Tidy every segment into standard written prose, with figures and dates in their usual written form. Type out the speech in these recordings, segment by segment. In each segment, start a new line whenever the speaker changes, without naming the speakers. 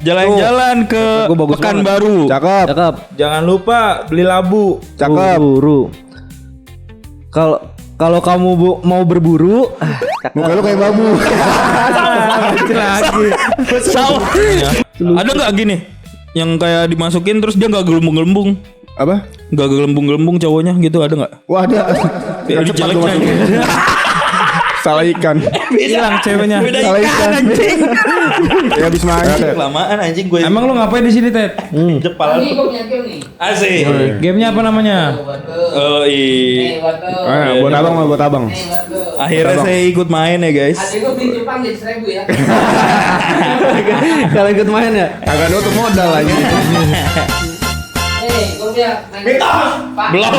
Jalan-jalan ke Pekanbaru.
Cakep.
Jangan lupa beli labu.
Cakep.
Buru. Kalau kamu mau berburu,
Muka lu kayak babu.
Lagi.
Salah. Ada nggak gini? Yang kayak dimasukin terus dia nggak gelembung-gelembung.
Apa?
Nggak gelembung-gelembung cowoknya gitu, ada nggak?
Wah, ada.
Kayak
Cepat
jelek
gua masukin. Salah ikan.
Hilang ceweknya.
Salah ikan. Ya habis main.
Kelamaan anjing gue.
Emang lu ngapain di sini, Ted?
Jepal.
Ini gue punya game nih.
Asik.
Gamenya apa namanya?
Oh iya.
Buat abang.
Akhirnya saya ikut main ya guys.
Adik gue beli Jepang jadi 1.000 ya.
kalau ikut main ya.
Agak nutup modal lagi.
Gue punya
Belum.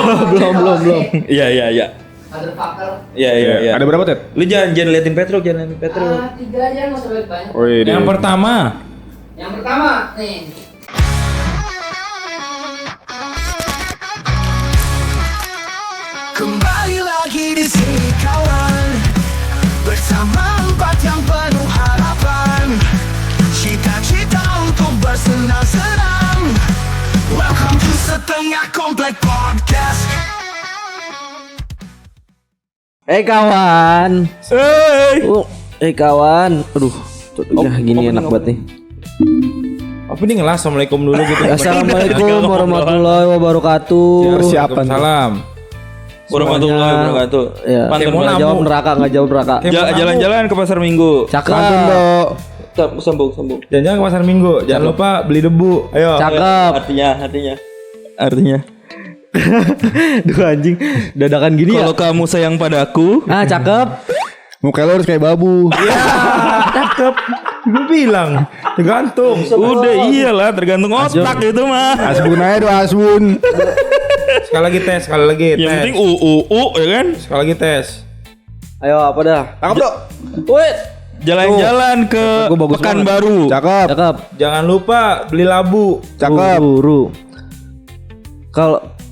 Iya.
Motherfucker.
Iya.
Ada berapa, Ted?
Lu jangan liatin Petro, jangan liatin Petro.
3 aja nggak usah banyak.
Oh iya.
Yang pertama.
Yang pertama nih.
Kembali lagi di sini kawan, bersama 4 yang penuh harapan, cita-cita untuk bersenang-senang. Welcome to Setengah Komplek Podcast.
Kawan. Kawan. Aduh, udah gini enak banget nih.
Apa nih ngelas? Assalamualaikum dulu gitu.
Assalamualaikum warahmatullahi wabarakatuh.
Persiapan.
Salam.
Warahmatullahi wabarakatuh.
Ya.
Kayak
Nggak
mau
jawab
namu.
neraka, nggak jawab neraka.
Jalan-jalan ke pasar Minggu.
Cakep.
Santun, Dok.
Sambung.
Jangan ke pasar Minggu. Jangan lupa beli debu. Ayo.
Cakep.
Artinya.
Duh anjing, dadakan gini ya.
Kalau kamu sayang padaku,
Cakep.
Muka lu harus kayak babu.
Cakep. Gue bilang. Tergantung.
udah iyalah tergantung otak itu mah.
Asbun aja do asbun.
Sekali lagi tes.
Yang penting ya kan?
Sekali lagi tes.
Ayo apa dah?
Tangkap, Dok.
Wait.
Jalan-jalan ke
Gua bagus
Pekanbaru.
Cakep.
Cakep.
Jangan lupa beli labu.
Cakep.
Buru.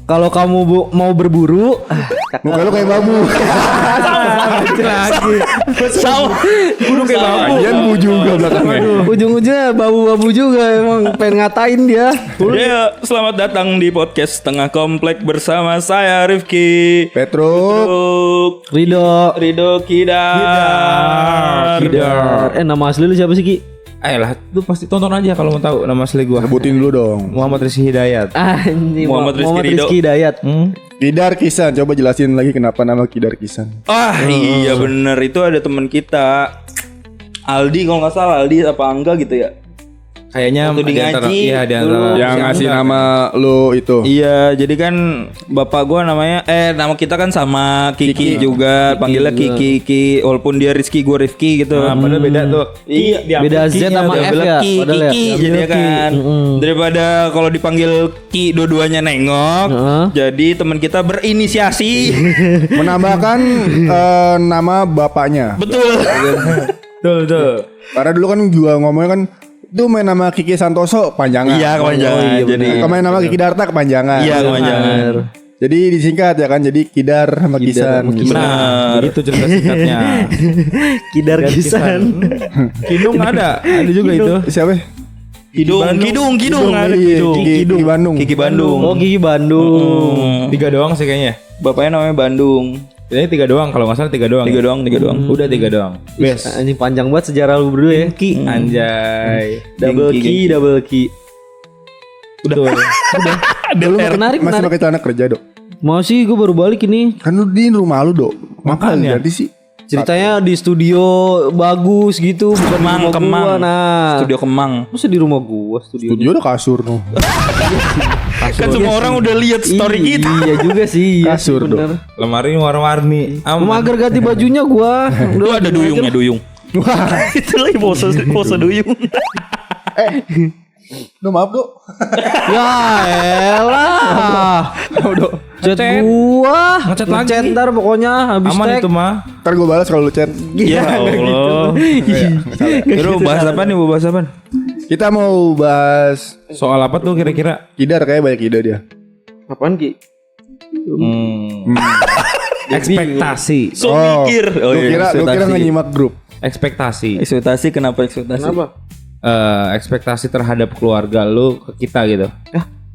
Kalau kamu mau berburu,
Muka lu kayak babu.
Lagi.
Salah.
Kudu kayak babu.
Lagian bu juga belakangnya.
ujung-ujungnya babu-babu juga emang pengen ngatain dia.
Ya, selamat datang di podcast Setengah Komplek bersama saya Rifki.
Petruk.
Rido Kidar.
Nama asli lu siapa sih Ki?
Ayolah, lu pasti tonton aja kalau mau tahu nama asli gua.
Sebutin dulu dong.
Muhammad Rizky Hidayat.
Anjing,
Muhammad Rizky Ridho.
Hidayat.
Kidar Kisan. Coba jelasin lagi kenapa nama Kidar Kisan.
Iya bener, itu ada teman kita Aldi, kalau nggak salah Aldi apa Angga gitu ya.
Kayaknya
Waktu di
di antara-
ngaji,
Iya, di antara
dulu.
Yang
si
ngasih
Angga.
nama lu itu.
Iya, jadi kan bapak gua namanya nama kita kan sama Kiki juga, panggilnya Kiki, walaupun dia Rizky gua Rifki gitu.
Nah, padahal beda tuh.
Iya,
Beda Z sama F ya. Padahal ya.
Kiki jadi kan. Daripada kalau dipanggil Ki dua-duanya nengok, jadi teman kita berinisiasi.
Menambahkan nama bapaknya.
Betul.
Tuh.
Karena dulu kan juga ngomongnya kan itu main nama Kiki Santoso kepanjangan.
Iya, kepanjangan. Jadi
Main nama Kiki Darta kepanjangan.
iya kepanjangan.
Jadi disingkat ya kan. Jadi Kidar sama Kisan.
Nah, itu cerita singkatnya.
Kidar Kisan.
Kidung ada juga itu.
Siapa?
Kidung ada
Iya,
Kidung.
Kiki Bandung.
Kiki Bandung.
Oh Gigi Bandung.
3 doang sih kayaknya.
Bapaknya namanya Bandung.
Ini 3 doang kalau nggak salah 3 doang.
3 doang.
Udah 3 doang. Best.
Anjing panjang banget sejarah lu berdua ya.
Ki anjay.
Double key.
Udah.
Lu
Menarik.
masih pakai celana kerja, Dok?
Mau sih gue baru balik ini.
Kan lu di rumah lu, Dok.
Makanya.
Jadi sih
Ceritanya di studio bagus gitu, bukan di rumah
Kemang.
gua. Nah,
Studio Kemang.
masa di rumah gua studio?
studio ada kasur tuh.
Kan semua orang udah lihat story kita.
Iya juga sih. Iya
Kasur
sih, bener.
Lemari warna-warni.
Mager ganti bajunya gua.
Lu ada duyung. Itu lagi pose duyung.
Duh, maaf, Dok.
Ya elah. Chat gua.
Ngechat lagi.
Ngechat ntar pokoknya habis
Aman
tag.
itu mah.
Ntar gue balas kalau lu chat.
Ya Allah. Terus bahas apa nih? Mau bahas apa?
Kita mau bahas
Soal apa tuh kira-kira?
Kidar, kayak banyak ide dia.
Apaan Ki?
Ekspektasi.
So mikir.
Gue kira
ekspektasi.
nggak nyimak grup.
Ekspektasi.
Ekspektasi kenapa ekspektasi?
Kenapa?
ekspektasi terhadap keluarga lu ke kita gitu.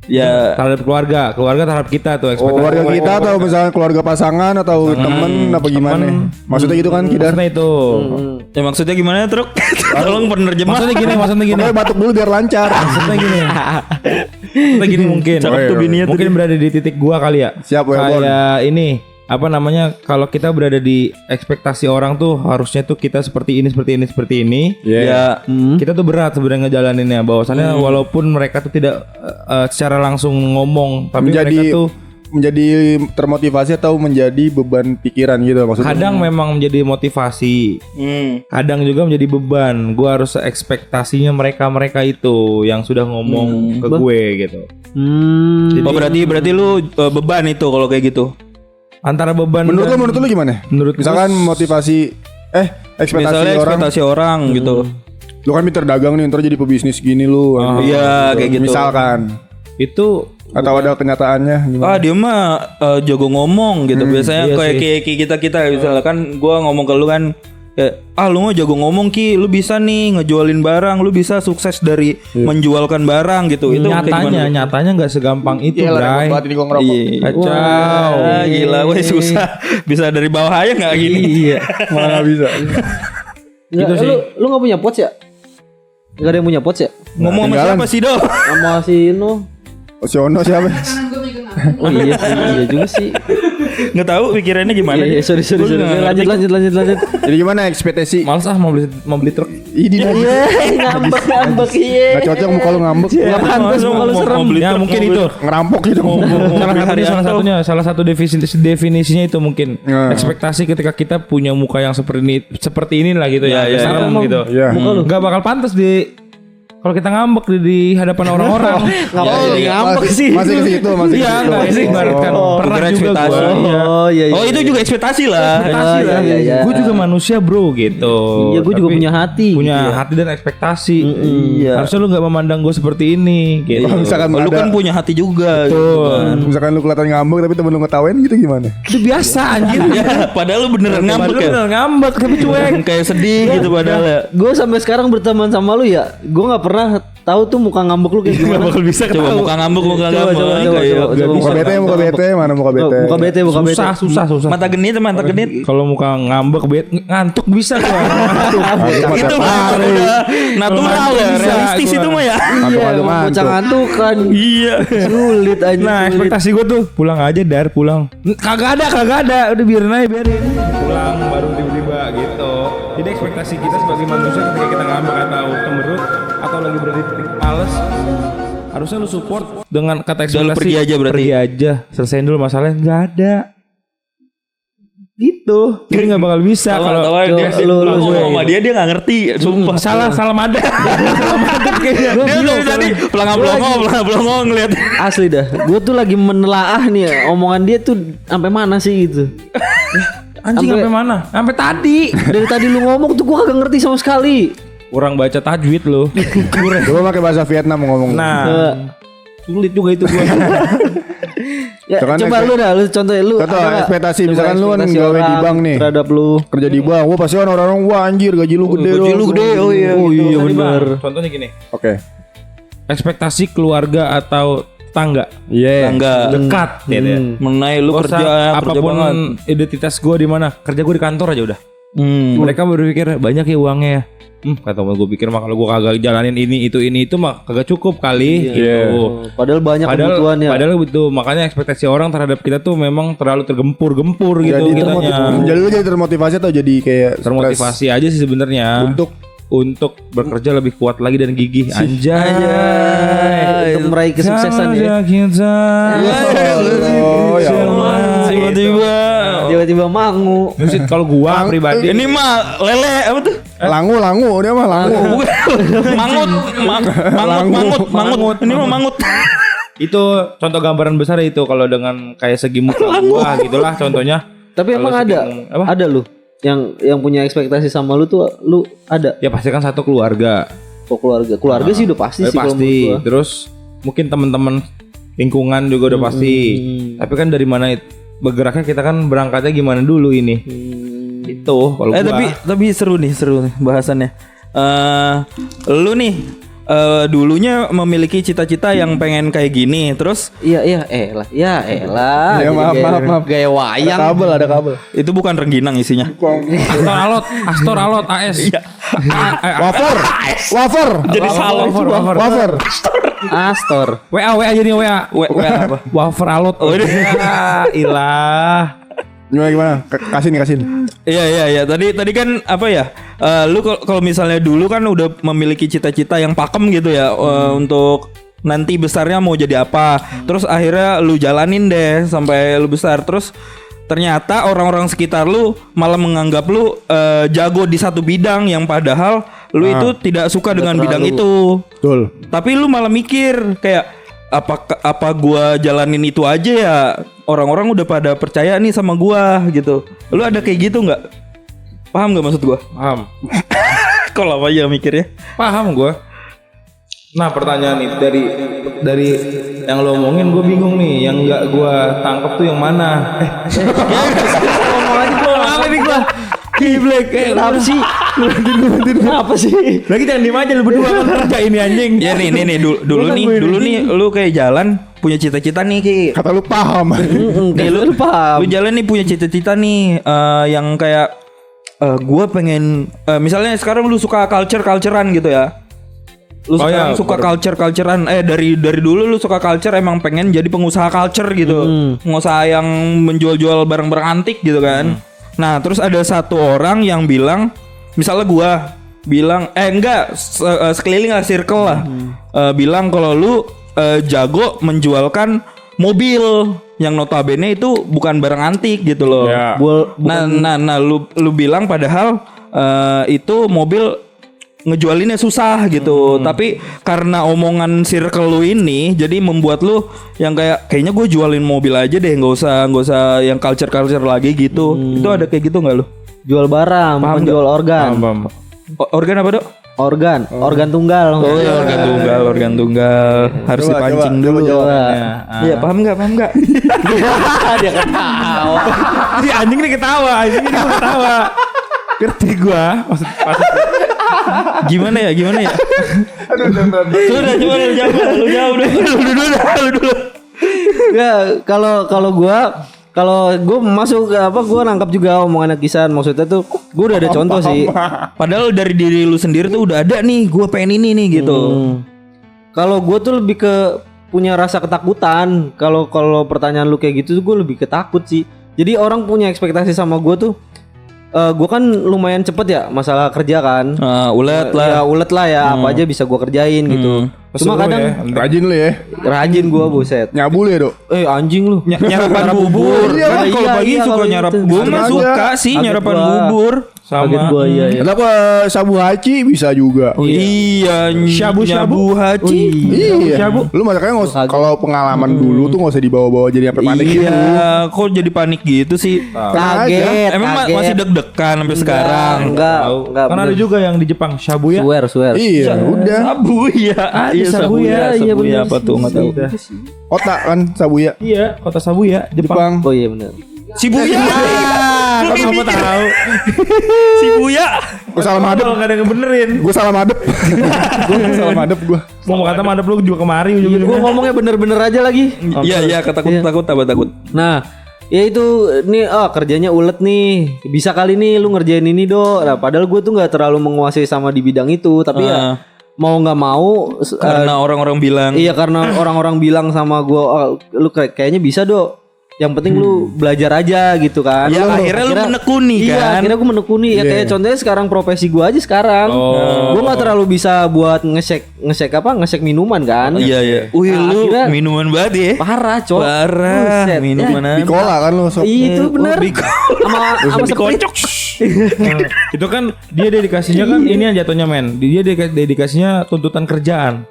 Ya
Terhadap keluarga terhadap kita tuh ekspektasi.
Keluarga kita atau misalnya keluarga pasangan atau temen apa gimana? Maksudnya gitu kan Kidar?
Maksudnya itu.
ya maksudnya gimana Truk? Tolong penerjemah.
Maksudnya gini.
Pokoknya batuk dulu biar lancar.
Maksudnya gini mungkin.
Cakep tuh bininya tuh.
Mungkin berada di titik gua kali ya.
Siap, Webon.
Kayak ini apa namanya, kalau kita berada di ekspektasi orang tuh harusnya tuh kita seperti ini.
Ya
Kita tuh berat sebenarnya ngejalaninnya, bahwasannya walaupun mereka tuh tidak secara langsung ngomong, tapi
Menjadi
mereka tuh
menjadi termotivasi atau menjadi beban pikiran gitu maksudnya.
kadang memang menjadi motivasi, kadang juga menjadi beban. Gua harus ekspektasinya mereka itu yang sudah ngomong ke gue gitu.
Oh berarti lu beban itu kalau kayak gitu.
Antara beban
Menurut lu gimana?
Menurut
Misalkan ekspektasi
Misalnya
orang.
ekspektasi orang gitu.
Lu kan pinter dagang nih, ntar jadi pebisnis gini lu.
Iya kayak gitu.
Misalkan
itu
atau ada kenyataannya gimana?
Dia mah jago ngomong gitu. Biasanya kayak kita misalkan gua ngomong ke lu kan, lu mah jago ngomong Ki, lu bisa nih ngejualin barang, lu bisa sukses dari menjualkan barang gitu. Itu kayak gimana?
nyatanya nggak segampang itu, Bray.
Banget ini gua ngerokok.
Kacau.
Gila, woi susah. Bisa dari bawah aja nggak gini?
Iya.
Malah gak bisa.
Nggak, lu nggak punya pots ya? Nggak ada yang punya pots ya?
Ngomong sama siapa sih Do?
Sama si Ino.
Si Ono siapa?
Kanan gue megang apa?
Oh iya sih, iya juga sih.
Nggak tahu pikirannya gimana.
Iya, sorry.
Gua juga nggak ngerti.
Lanjut.
Jadi gimana ekspektasi?
Males mau beli truk.
Ini
Ngambek iya.
Gak cocok muka lu ngambek.
Nggak pantas muka lu serem.
Ya mungkin itu.
Ngerampok gitu.
Salah satu definisinya itu mungkin
Ya.
ekspektasi ketika kita punya muka yang seperti ini lah gitu ya,
Ya,
serem gitu.
Ya.
Nggak bakal pantas kalau kita ngambek di hadapan orang-orang.
Ngambek sih.
Masih ke situ, masih ke
Iya,
situ.
nggak ini ibaratkan pernah
Kira
juga
ekspektasi.
gua.
Oh iya.
Oh itu juga ekspektasi lah.
Iya.
Gue juga manusia bro gitu.
Iya, gue juga
Tapi
punya hati.
punya hati dan ekspektasi.
Iya.
Harusnya lu nggak memandang gue seperti ini gitu.
Kalau misalkan
Lu
ada,
kan punya hati juga. Gitu.
misalkan lu kelihatan ngambek tapi temen lu ngetawain gitu gimana?
Itu biasa anjir.
Ya, padahal lu beneran ngambek ya.
Bener ngambek tapi cuek.
Kayak sedih gitu padahal ya.
Gue sampai sekarang berteman sama lu ya. Gue nggak pernah tahu tuh muka ngambek lu kayak gimana.
bisa
Coba muka ngambek, muka
Coba,
ngambek.
coba,
Kayak
Muka bete, mana muka bete?
Muka bete.
Susah.
mata genit.
Kalau muka ngambek ngantuk bisa gua.
Itu mah udah natural ya, realistis itu mah ya.
Iya, bocah ngantuk kan.
Iya.
Sulit aja.
Nah, ekspektasi gue tuh pulang aja pulang. Kagak ada. Udah biarin. Pulang baru tiba-tiba gitu. Jadi ekspektasi kita sebagai manusia ketika kita ngambek atau kemerut atau lagi berada di titik males, harusnya lu support dengan kata ekspektasi.
Udah lu pergi aja berarti.
Pergi aja, selesaiin dulu masalahnya. Nggak ada. Gitu. Jadi nggak bakal bisa kalau
lu sama dia nggak ngerti. Sumpah.
salah mada.
Dia udah tadi pelangga ngeliat.
Asli dah. Gue tuh lagi menelaah nih ya, omongan dia tuh sampai mana sih gitu.
Anjing sampai mana? Sampai tadi.
Dari tadi lu ngomong tuh gue kagak ngerti sama sekali.
Kurang baca tajwid lu.
Coba pakai bahasa Vietnam ngomong.
Nah, sulit juga itu gua.
Ya,
Misalkan
coba lu dah, lu contoh lu.
Contoh,
ada nggak?
ekspektasi.
Coba
Misalkan lu kan
ekspektasi
gawe di
orang
bank nih.
terhadap lu.
Kerja di bank, wah pasti kan orang-orang wah anjir gaji lu gede
Gaji
dong.
lu gede. Oh iya.
Oh iya
Tadi,
benar.
Bang, contohnya gini.
Oke.
Ekspektasi keluarga atau tetangga
Iya.
Tangga
dekat gitu ya.
mengenai lu
Gak usah
kerja
apapun
banget.
identitas gue di mana, kerja gue di kantor aja udah.
Hmm.
Mereka berpikir banyak ya uangnya ya. Kata gue pikir mah kalau gue kagak jalanin ini itu mah kagak cukup kali gitu.
Padahal banyak kebutuhannya.
Padahal itu makanya ekspektasi orang terhadap kita tuh memang terlalu tergempur gitu
Jadi
kitanya.
jadi lu jadi termotivasi atau jadi kayak
Termotivasi aja sih sebenarnya untuk bekerja lebih kuat lagi dan gigih. Anjay.
Untuk meraih kesuksesan ya.
Kita.
Oh ya Allah.
Tiba-tiba mangu.
Musit kalau gua pribadi
Ini mah lele apa tuh?
Langu dia mah langu.
Mangut. Ini mah mangut.
itu contoh gambaran besar itu kalau dengan kayak segi muka gua gitulah contohnya.
Tapi
Kalau
emang ada,
segi- apa?
ada lu yang punya ekspektasi sama lu tuh, lu ada.
Ya pasti kan satu keluarga.
Kok keluarga sih udah pasti sih kalau
Pasti.
menurut gua.
Terus mungkin teman-teman lingkungan juga udah pasti. Tapi kan dari mana bergeraknya kita kan berangkatnya gimana dulu ini. Itu kalau gua.
Tapi seru nih bahasannya. Lu nih dulunya memiliki cita-cita yang pengen kayak gini, terus
Iya, elah. Ya
maaf.
Gaya wayang.
Ada kabel.
itu bukan rengginang isinya.
Astor Alot AS.
Iya.
Wafer.
Jadi salah itu
Wafer.
Astor.
WA jadi WA.
WA apa?
Wafer Alot.
Oh, ini.
Ya, ilah.
Gimana? Kasih nih.
Iya. Tadi kan apa ya? Lu kalau misalnya dulu kan udah memiliki cita-cita yang pakem gitu ya, untuk nanti besarnya mau jadi apa. Terus akhirnya lu jalanin deh sampai lu besar. Terus ternyata orang-orang sekitar lu malah menganggap lu jago di satu bidang yang padahal lu itu tidak suka dengan bidang itu.
Betul.
Tapi lu malah mikir kayak apa gua jalanin itu aja ya, orang-orang udah pada percaya nih sama gua gitu. Lu ada kayak gitu nggak? Paham nggak maksud gua?
Paham.
Kalau apa aja mikirnya?
Paham gue. Nah pertanyaan nih dari yang lo omongin gue bingung nih. Yang nggak gue tangkep tuh yang mana?
Ngomong aja gue
Apa nih gue? Kiblek.
Kenapa sih? Apa sih?
Lagi jangan diem aja lu berdua kan kerja ini anjing.
Ya nih dulu nih lu kayak jalan punya cita-cita nih Ki.
Kata lu paham.
Nih lu
paham.
Lu jalan nih punya cita-cita nih yang kayak gua pengen misalnya sekarang lu suka culture-culturean gitu ya. Lu sekarang suka culture-culturean dari dulu lu suka culture, emang pengen jadi pengusaha culture gitu. Pengusaha yang menjual-jual barang-barang antik gitu kan. Nah, terus ada satu orang yang bilang, misalnya gua bilang sekeliling lah, circle lah. Bilang kalau lu jago menjualkan mobil yang notabene itu bukan barang antik gitu loh.
Ya.
Nah, lu bilang padahal itu mobil ngejualinnya susah gitu. Tapi karena omongan circle lu ini jadi membuat lu yang kayaknya gue jualin mobil aja deh, nggak usah yang culture lagi gitu. Itu ada kayak gitu nggak lu?
Jual barang, menjual organ.
Organ apa Dok?
Organ tunggal.
Oh ya, organ tunggal. Harus dipancing dulu. Iya, paham nggak?
Dia ketawa.
Si anjing ini ketawa. Ngerti gua maksud
Gimana ya? Sudah coba lu jawab dulu.
Ya, kalau gue masuk ke gue nangkap juga omongannya Kisan. Maksudnya tuh gue udah ada contoh sih.
Padahal dari diri lu sendiri tuh udah ada nih, gue pengen ini nih gitu.
Kalau gue tuh lebih ke punya rasa ketakutan. Kalau pertanyaan lu kayak gitu tuh gue lebih ketakut sih. Jadi orang punya ekspektasi sama gue tuh. Gue kan lumayan cepet ya masalah kerja kan.
Ulet lah
ya. Apa aja bisa gue kerjain gitu. Cuma kadang
Rajin lu ya.
rajin gue buset.
Nyabul ya, Dok.
Anjing lu.
Nyarapan bubur.
Iya,
Kalau pagi suka
kalau
nyarap.
gitu.
Gue mah
Sama
suka
aja.
sih
Kaget
nyarapan
gua.
bubur.
Kaget gue iya.
Kenapa sabu haci bisa juga?
Iya,
Syabu-syabu.
haji.
Iya. Lu makanya kalau pengalaman dulu tuh nggak usah dibawa-bawa jadi sampai panik gitu.
Iya, kok jadi panik gitu sih?
Kaget.
Emang masih deg-degan sampai sekarang.
Enggak.
Kan ada juga yang di Jepang Shabuya.
Swear.
Iya, udah.
Sabu ya. Iya, sabu ya.
Iya,
Sabu ya
bener
apa
sih.
tuh? Nggak tahu.
Otak kan sabu ya.
Iya, kota Sabuya, Jepang.
Jepang.
Oh iya benar.
Shibuya.
Kok kamu tahu?
Shibuya.
Gue salah madep.
Enggak ada yang benerin.
Gue salah madep. Gue salah madep gue.
Mau kata madep lu juga kemari
Gue
ujung-ujungnya.
ngomongnya bener-bener aja lagi.
Iya, takut.
Nah, ya itu nih kerjanya ulet nih. Bisa kali nih lu ngerjain ini, Do. Nah, padahal gue tuh nggak terlalu menguasai sama di bidang itu, tapi ya mau nggak mau
Karena orang-orang bilang.
iya karena orang-orang bilang sama gue, lu kayaknya bisa, Do. Yang penting lu belajar aja gitu kan.
Ya, akhirnya lu menekuni
iya,
kan.
akhirnya gue menekuni. Ya kayak contohnya sekarang profesi gue aja sekarang. Gue nggak terlalu bisa buat ngesek minuman kan.
Iya. Wih,
Nah,
lu
akhirnya-
minuman banget ya.
Parah, Cok.
Parah.
Buset.
Minuman
Bikola kan lu.
Itu bener. Sama sprint.
Itu kan dia dedikasinya kan ini yang jatuhnya men. Dia dedikasinya tuntutan kerjaan.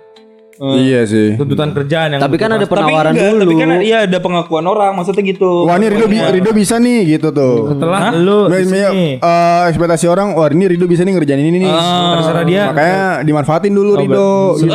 Iya sih.
Tuntutan kerjaan yang
Tapi kan ada penawaran
tapi
dulu.
kan iya ada pengakuan orang, maksudnya gitu.
Wah, ini Rido bisa nih gitu tuh.
setelah lu di sini.
Ekspektasi orang, wah ini Rido bisa nih ngerjain ini nih.
Terserah dia.
Makanya dimanfaatin dulu Rido. Gitu.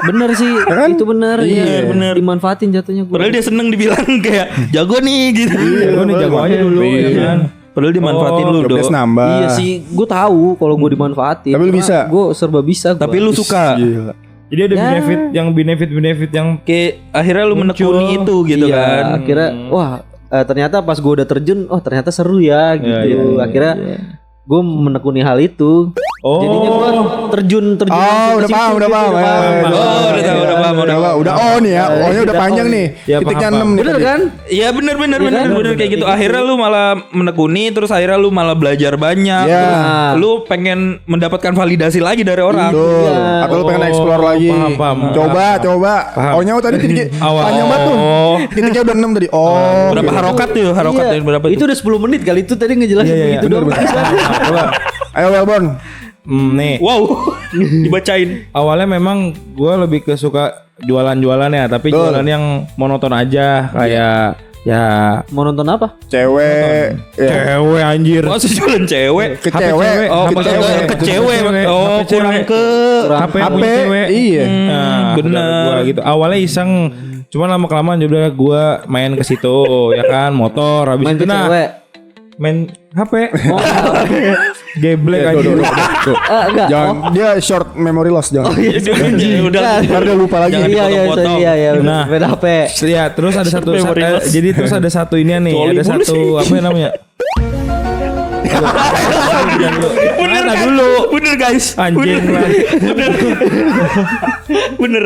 Bener sih,
kan?
itu bener.
Iya, bener.
Dimanfaatin jatuhnya gue.
Padahal dia seneng dibilang kayak jago nih gitu.
Jago nih jago aja dulu ya kan.
Padahal dimanfaatin lu, Do.
Jobdesk nambah.
Iya sih, gue tahu kalau gue dimanfaatin.
Tapi lu bisa.
Gue serba bisa.
Tapi lu suka.
Gila.
Jadi ada benefit yang
Kayak akhirnya lu menekuni itu gitu
iya,
kan.
Akhirnya wah ternyata pas gue udah terjun, ternyata seru ya gitu. Akhirnya gue menekuni hal itu. Jadinya gue terjun.
Oh, udah paham.
Udah paham.
Udah nih ya. O-nya udah panjang nih.
Ya,
Titiknya
paham.
6 nih.
Bener
tadi.
kan?
Iya bener kayak gitu. Akhirnya lu malah menekuni, terus akhirnya lu malah belajar banyak.
Iya.
Terus lu pengen mendapatkan validasi lagi dari orang.
Betul. Atau lu pengen explore lagi.
paham.
Coba. O-nya tadi titik panjang banget tuh. Titiknya udah 6 tadi. Oh.
Berapa harokat tuh? Harokatnya berapa
Itu udah 10 menit kali itu tadi ngejelasin begitu doang.
Coba.
Ayo Welborn.
Nih.
Wow. Dibacain.
Awalnya memang gue lebih ke suka jualan-jualan ya, tapi jualan yang monoton aja kayak ya
Mau nonton apa?
Cewek. Ya.
cewek anjir.
Masa jualan cewek?
Ke
HP
cewek.
cewek.
Oh,
HP
maksudnya
cewek.
ke cewek. Oh,
HP cewek.
kurang ke
HP punya cewek.
Iya.
Nah,
bener.
gua gitu. Awalnya iseng, cuman lama kelamaan juga gue main ke situ, ya kan, motor. Habis
Main
itu
ke cewek.
main HP.
Oh,
Geblek aja.
enggak.
Jangan dia short memory loss jangan.
Udah.
Ntar dia lupa lagi.
Jangan
Iya
dipotong-potong.
iya
Nah.
beda HP.
Ya, terus ada satu jadi terus ada satu inian nih,
Coli
ada
mulu
satu
sih.
apa namanya?
Bener
Nah,
kan?
dulu.
Bener guys.
Anjing lah.
Bener.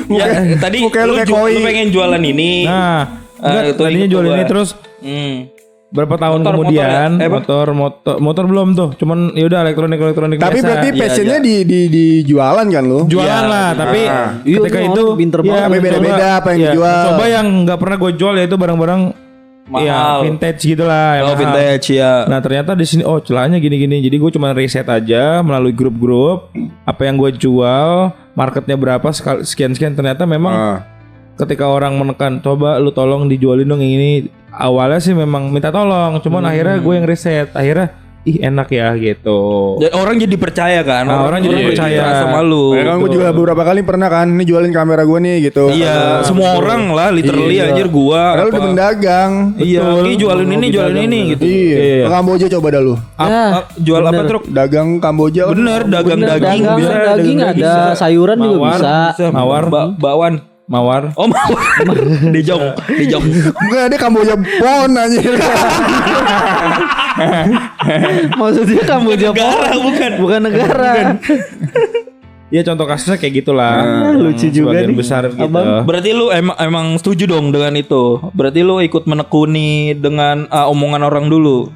Ya, tadi
mukanya lu
lu,
kayak koi.
lu pengen jualan ini.
Nah, enggak,
itu
tadinya
ikut
jual
gua.
ini terus
Hmm.
berapa tahun
Motor,
kemudian
motor ya?
motor belum tuh, cuman yaudah elektronik
Tapi
biasa.
berarti
Iya,
passionnya
iya.
di jualan kan lu?
jualan lah, tapi
Iya,
ketika
orang
itu
pinter
ya,
banget.
Tapi beda-beda
mencoba-
apa yang
ya,
dijual.
Coba yang nggak pernah gue jual yaitu barang-barang
Mahal.
ya vintage gitu lah. yang
Oh,
mahal.
vintage ya.
Nah ternyata di sini celahnya gini-gini. Jadi gue cuma riset aja melalui grup-grup apa yang gue jual, marketnya berapa, sekian-sekian. Ternyata memang ketika orang menekan, coba lu tolong dijualin dong yang ini. Awalnya sih memang minta tolong, cuman akhirnya gue yang riset. Akhirnya enak ya gitu.
Dan orang jadi percaya kan.
Nah, orang jadi percaya.
sama lu.
Ya kan gue juga beberapa kali pernah kan, ini jualin kamera gue nih gitu.
Iya, semua orang lah literally
Iya.
anjir gua.
Padahal udah mendagang.
Iya, ini jualin ini, jualin ini gitu.
Iya. Ke Kamboja coba dah lu.
Jual apa truk?
Dagang Kamboja. kan.
Bener, dagang daging
Dagang,
bisa.
daging ada, sayuran juga
Mawar.
bisa.
Mawar.
Bakwan.
Mawar.
Oh, mawar. Dijong.
Enggak, dia Kamboja pon anjir.
Maksudnya kamu
Negara bukan.
negara.
Iya contoh kasusnya kayak gitulah.
Lucu juga
Sebagian
nih.
besar gitu.
Berarti lu emang setuju dong dengan itu. Berarti lu ikut menekuni dengan omongan orang dulu.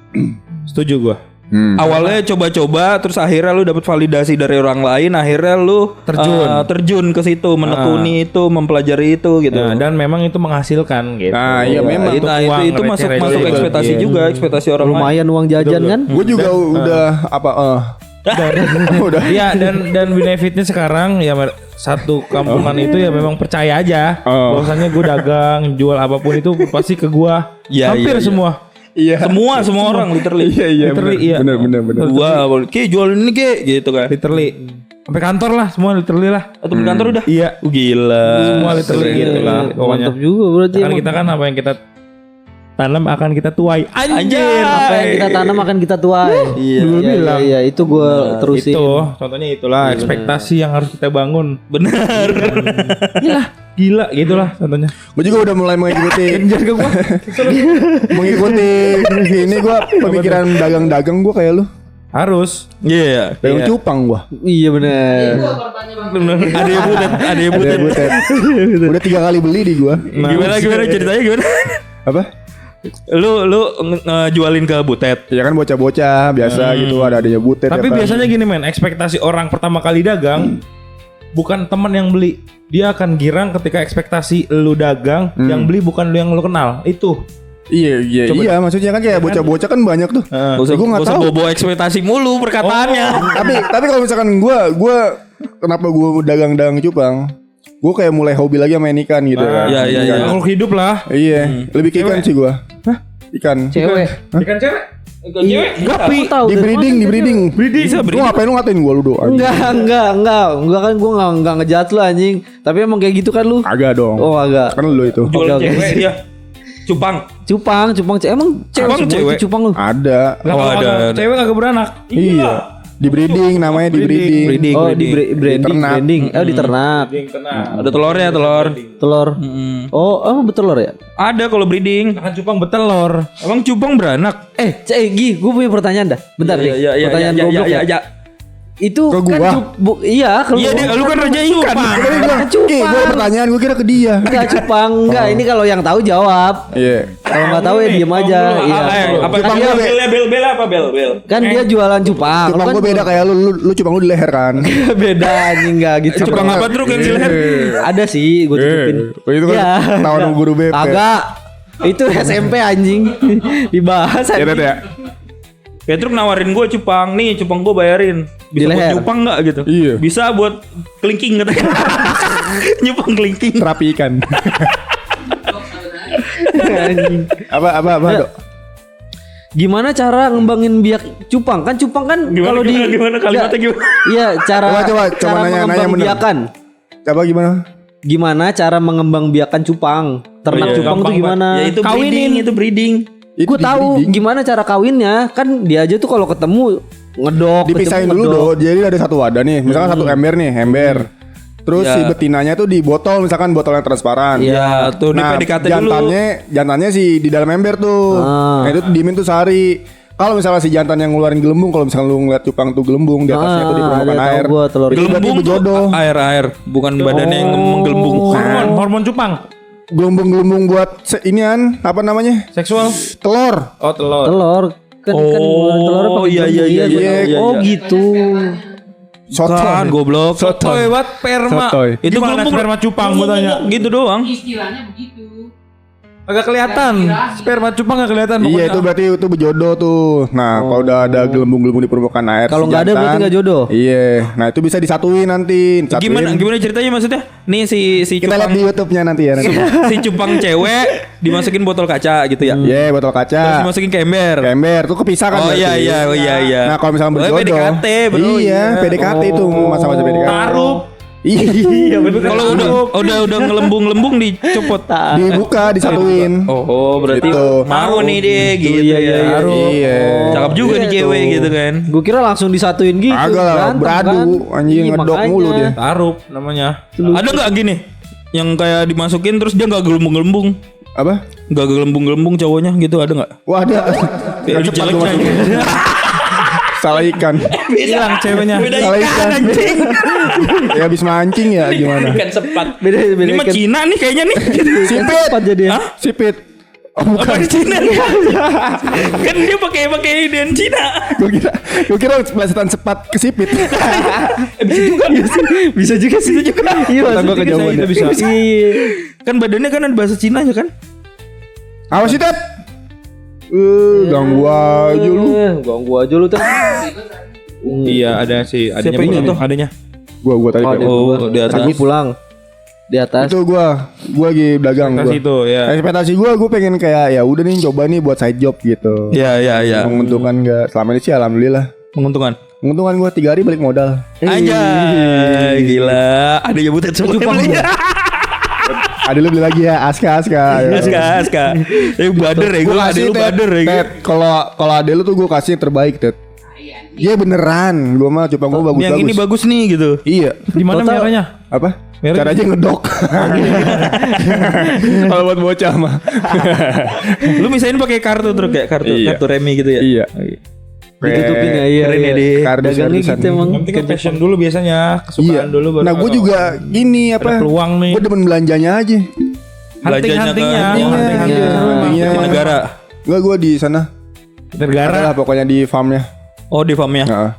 Setuju gua.
Awalnya coba-coba, terus akhirnya lu dapat validasi dari orang lain, akhirnya lu terjun ke situ, menekuni itu, mempelajari itu gitu.
Nah, dan memang itu menghasilkan gitu.
Nah, iya memang.
Nah,
uang,
itu masuk
receh-receh
ekspektasi
gitu.
juga, ekspektasi orang lain.
Lumayan uang jajan kan?
Gue juga udah udah.
Iya dan benefitnya sekarang ya satu kampungan itu ya memang percaya aja. Bahwasannya gue dagang, jual apapun itu pasti ke gua.
Iya,
Hampir
iya, iya.
semua.
Iya.
Semua orang literally.
Iya.
Literally, iya.
Bener.
Gua ki jual ini ki gitu kan.
Literally. Sampai kantor lah semua literally lah.
Atau di kantor udah.
Iya.
Gila.
Semua literally gitu lah pokoknya.
Mantap juga berarti.
Kan
emang.
kita kan apa yang kita tanam akan kita tuai.
Anjir.
Apa yang kita tanam akan kita tuai.
Iya.
Dulu bilang.
Iya, itu gue terusin.
Itu contohnya itulah ekspektasi yang harus kita bangun.
Benar.
Gila gitulah contohnya.
Gue juga udah mulai mengikuti. Mengikuti ini gue pemikiran dagang-dagang gue kayak lu.
Harus.
Dagang
Iya.
cupang gue.
Iya benar.
Itu korbannya bang.
Benar. Ada yang butet, ada yang
Ada
butet.
butet. Udah 3 kali beli di gue.
Gimana ceritanya gimana?
Apa?
Lu ngejualin ke butet.
Ya kan bocah-bocah biasa gitu ada adanya butet.
Tapi
ya kan?
biasanya gini men, ekspektasi orang pertama kali dagang bukan teman yang beli. Dia akan girang ketika ekspektasi lu dagang, yang beli bukan lu yang lu kenal. Itu.
Iya maksudnya kan kayak bocah-bocah kan banyak tuh.
Gak usah,
Gue nggak
gak usah
tahu.
bobo ekspektasi mulu perkataannya.
Tapi kalau misalkan gue kenapa gue dagang-dagang cupang? Gue kayak mulai hobi lagi main ikan gitu kan.
Iya, iya, iya.
Makhluk hidup lah.
Iya, lebih ke ikan sih gue. Ikan.
Cewek.
Ikan cewek.
Gapi tahu.
Di breeding.
Bisa
Lu ngapain lu ngatain gue lu doang?
Enggak kan gue enggak ngejat lu anjing. Tapi emang kayak gitu kan lu.
Agak dong.
Oh agak.
Kan lu itu.
Jual
Oke.
cewek ya. Cupang.
Cupang emang
Cupang
semua
cewek?
itu cupang lu.
Ada.
Lah, kalau
ada.
cewek kagak beranak.
Iya. Di breeding namanya di breeding.
Breeding,
Oh,
breeding.
branding. Di ternak.
Ada telurnya, telur.
Telur. Oh, emang betelur ya?
Ada kalau breeding.
Kan cupang betelor.
Emang cupang beranak?
Gi, gue punya pertanyaan dah. Bentar nih. Pertanyaan goblok ya. Itu
Ke
kan
gua.
iya, kalau
Iya, lu kan raja ikan.
Tadi bilang,
Cupang.
gue pertanyaan gue kira ke dia.
Enggak cupang, enggak. Ini kalau yang tahu jawab.
Iya.
Kalau nggak tahu ya diem aja. Iya.
Apa
Cupang
dia
gue
bel apa bel?
Kan dia jualan cupang.
Cupang
Lu
gue
kan
beda kayak lu cupang lu di leher kan.
beda anjing enggak gitu.
Cupang apa truk yang di leher?
Ada sih, gue tutupin.
Itu kan
Iya.
tawaran guru BP.
Agak. Itu SMP anjing. Dibahas
Ya,
anjing.
Tet, ya.
Petruk nawarin gue cupang, nih cupang gue bayarin.
Di
Bisa buat
leher?
cupang nggak gitu?
Iya.
Bisa buat kelingking katanya. Nyupang kelingking.
Terapi ikan.
Anjing.
apa Dok?
Gimana cara ngembangin biak cupang? Kan cupang kan kalau di
Gimana kalimatnya gimana?
Iya, cara
Coba nanya
mengembang
bener.
biakan.
Coba gimana?
Gimana cara mengembang biakan cupang? Ternak
Iya.
cupang tuh
Gampang
gimana?
Ya itu breeding, itu breeding.
Gue tahu
di-breeding.
gimana cara kawinnya. Kan dia aja tuh kalau ketemu ngedok,
Dipisahin
ketemu
dulu
ngedok.
Dok. Jadi ada satu wadah nih. Misalkan satu ember nih, ember. Terus
Ya.
si betinanya tuh di botol, misalkan botol yang transparan.
Ya, tuh di
Nah,
PDKT dulu.
jantannya sih di dalam ember tuh.
Ah.
Nah, itu diemin tuh sehari. Kalau misalnya si jantan yang ngeluarin gelembung, kalau misalnya lu ngeliat cupang tuh gelembung di atasnya tuh di permukaan
ada tahu
air.
gua telur.
Itu berarti
Gelembung tuh
berjodoh.
air, bukan badannya yang menggelembung.
Hormon cupang.
Gelembung-gelembung buat inian apa namanya?
Seksual.
Telur.
Oh, telur.
Telur kan ngeluarin telur pakai
iya,
gelembung.
iya, iya, iya,
Oh
iya.
gitu.
Kan goblok.
Sotoy buat sperma.
Sotoy.
Itu
Gimana
gelembung
sperma cupang gue tanya.
Gitu doang.
Istilahnya begitu.
Agak kelihatan. Sperma cupang gak kelihatan
Iya
pokoknya.
itu berarti itu berjodoh tuh. Nah kalau udah ada gelembung-gelembung di permukaan air.
Kalau
si
nggak ada
jantan,
berarti nggak jodoh?
Iya. Nah itu bisa disatuin nanti.
Gimana ceritanya maksudnya? Nih si
Kita lihat
cupang
di YouTube-nya nanti ya. Nanti.
si cupang cewek dimasukin botol kaca gitu ya.
Iya botol
Terus
kaca.
dimasukin ke ember.
Ember tuh kepisah kan.
Oh
berarti.
iya iya oh iya iya.
Nah kalau misalnya
Oh,
berjodoh.
PDKT bro.
Iya PDKT itu masa-masa PDKT.
Taruh.
Iya bener.
Kalau udah ngelembung dicopot.
Dibuka disatuin.
Oh berarti
Gitu.
mau nih deh gitu
Iya,
ya.
Iya.
Cakep juga nih cewek gitu kan.
Gue kira langsung disatuin gitu.
Agak lah
berantem
beradu
kan.
anjing
Iya,
ngedok
makanya.
mulu dia.
Taruh namanya.
Ada nggak gini? Yang kayak dimasukin terus dia nggak gelembung-gelembung.
Apa?
Nggak gelembung-gelembung cowoknya gitu ada nggak?
Wah ada.
Kayak
Cepat
jelek
gua
aja.
masuk. Salah ikan.
Hilang ceweknya.
Beda
Salah
ikan
ikan.
anjing.
Ya habis mancing ya gimana?
Ikan sepat.
Beda
Ini mah
ikan.
Cina nih kayaknya nih.
Sipit.
Cepat jadi ya.
Hah?
Sipit. Oh
Apa
bukan.
di Cina? Kan dia pakai iden Cina.
Gue kira pelesetan sepat ke sipit.
Bisa juga sih. Iya,
Kata gua kejauhan ya.
bisa. Iya.
Kan badannya kan ada bahasa Cina kan?
Awas sih Ted. Ganggu aja lu.
Ganggu aja lu tuh.
Iya ada sih. Adanya
Siapa ini
punya
tuh?
adanya.
Gua tadi kayak
Oh, di atas.
Lagi pulang di atas.
itu gua lagi dagang
Kasih
gua.
itu ya.
Ekspektasi gua pengen kayak ya udah nih coba nih buat side job gitu.
Iya iya iya.
Menguntungkan enggak? Selama ini sih alhamdulillah.
Menguntungkan.
Menguntungkan gua 3 hari balik modal.
Aja gila. Ada yang butet semua.
Ada lu beli lagi ya Aska.
Aska. Bader ya gue ada lu bader ya.
Ted, kalau ada lu tuh gua kasih yang terbaik, Ted. Iya beneran, gua mah coba gua bagus.
Yang ini bagus nih gitu.
Iya.
Di mana
Total.
merahnya?
Apa?
Merek?
Caranya ngedok. Kalau buat bocah mah.
Lu misalnya pakai kartu truk kayak
Iya.
kartu remi gitu ya.
Iya.
Ditutupin ya. Iya.
Keren ya,
iya.
Di.
Dagangnya
Kardus-kardusan.
gitu emang.
Yang penting kan passion dulu biasanya.
Iya.
Kesukaan dulu baru.
Nah, gue
kalau
juga gini
ada
apa?
peluang nih.
Gue demen belanjanya aja.
Hunting-huntingnya.
Huntingnya.
Huntingnya. Negara.
Enggak gue di sana.
Negara.
Adalah pokoknya di farmnya.
Oh di farmnya.
Heeh.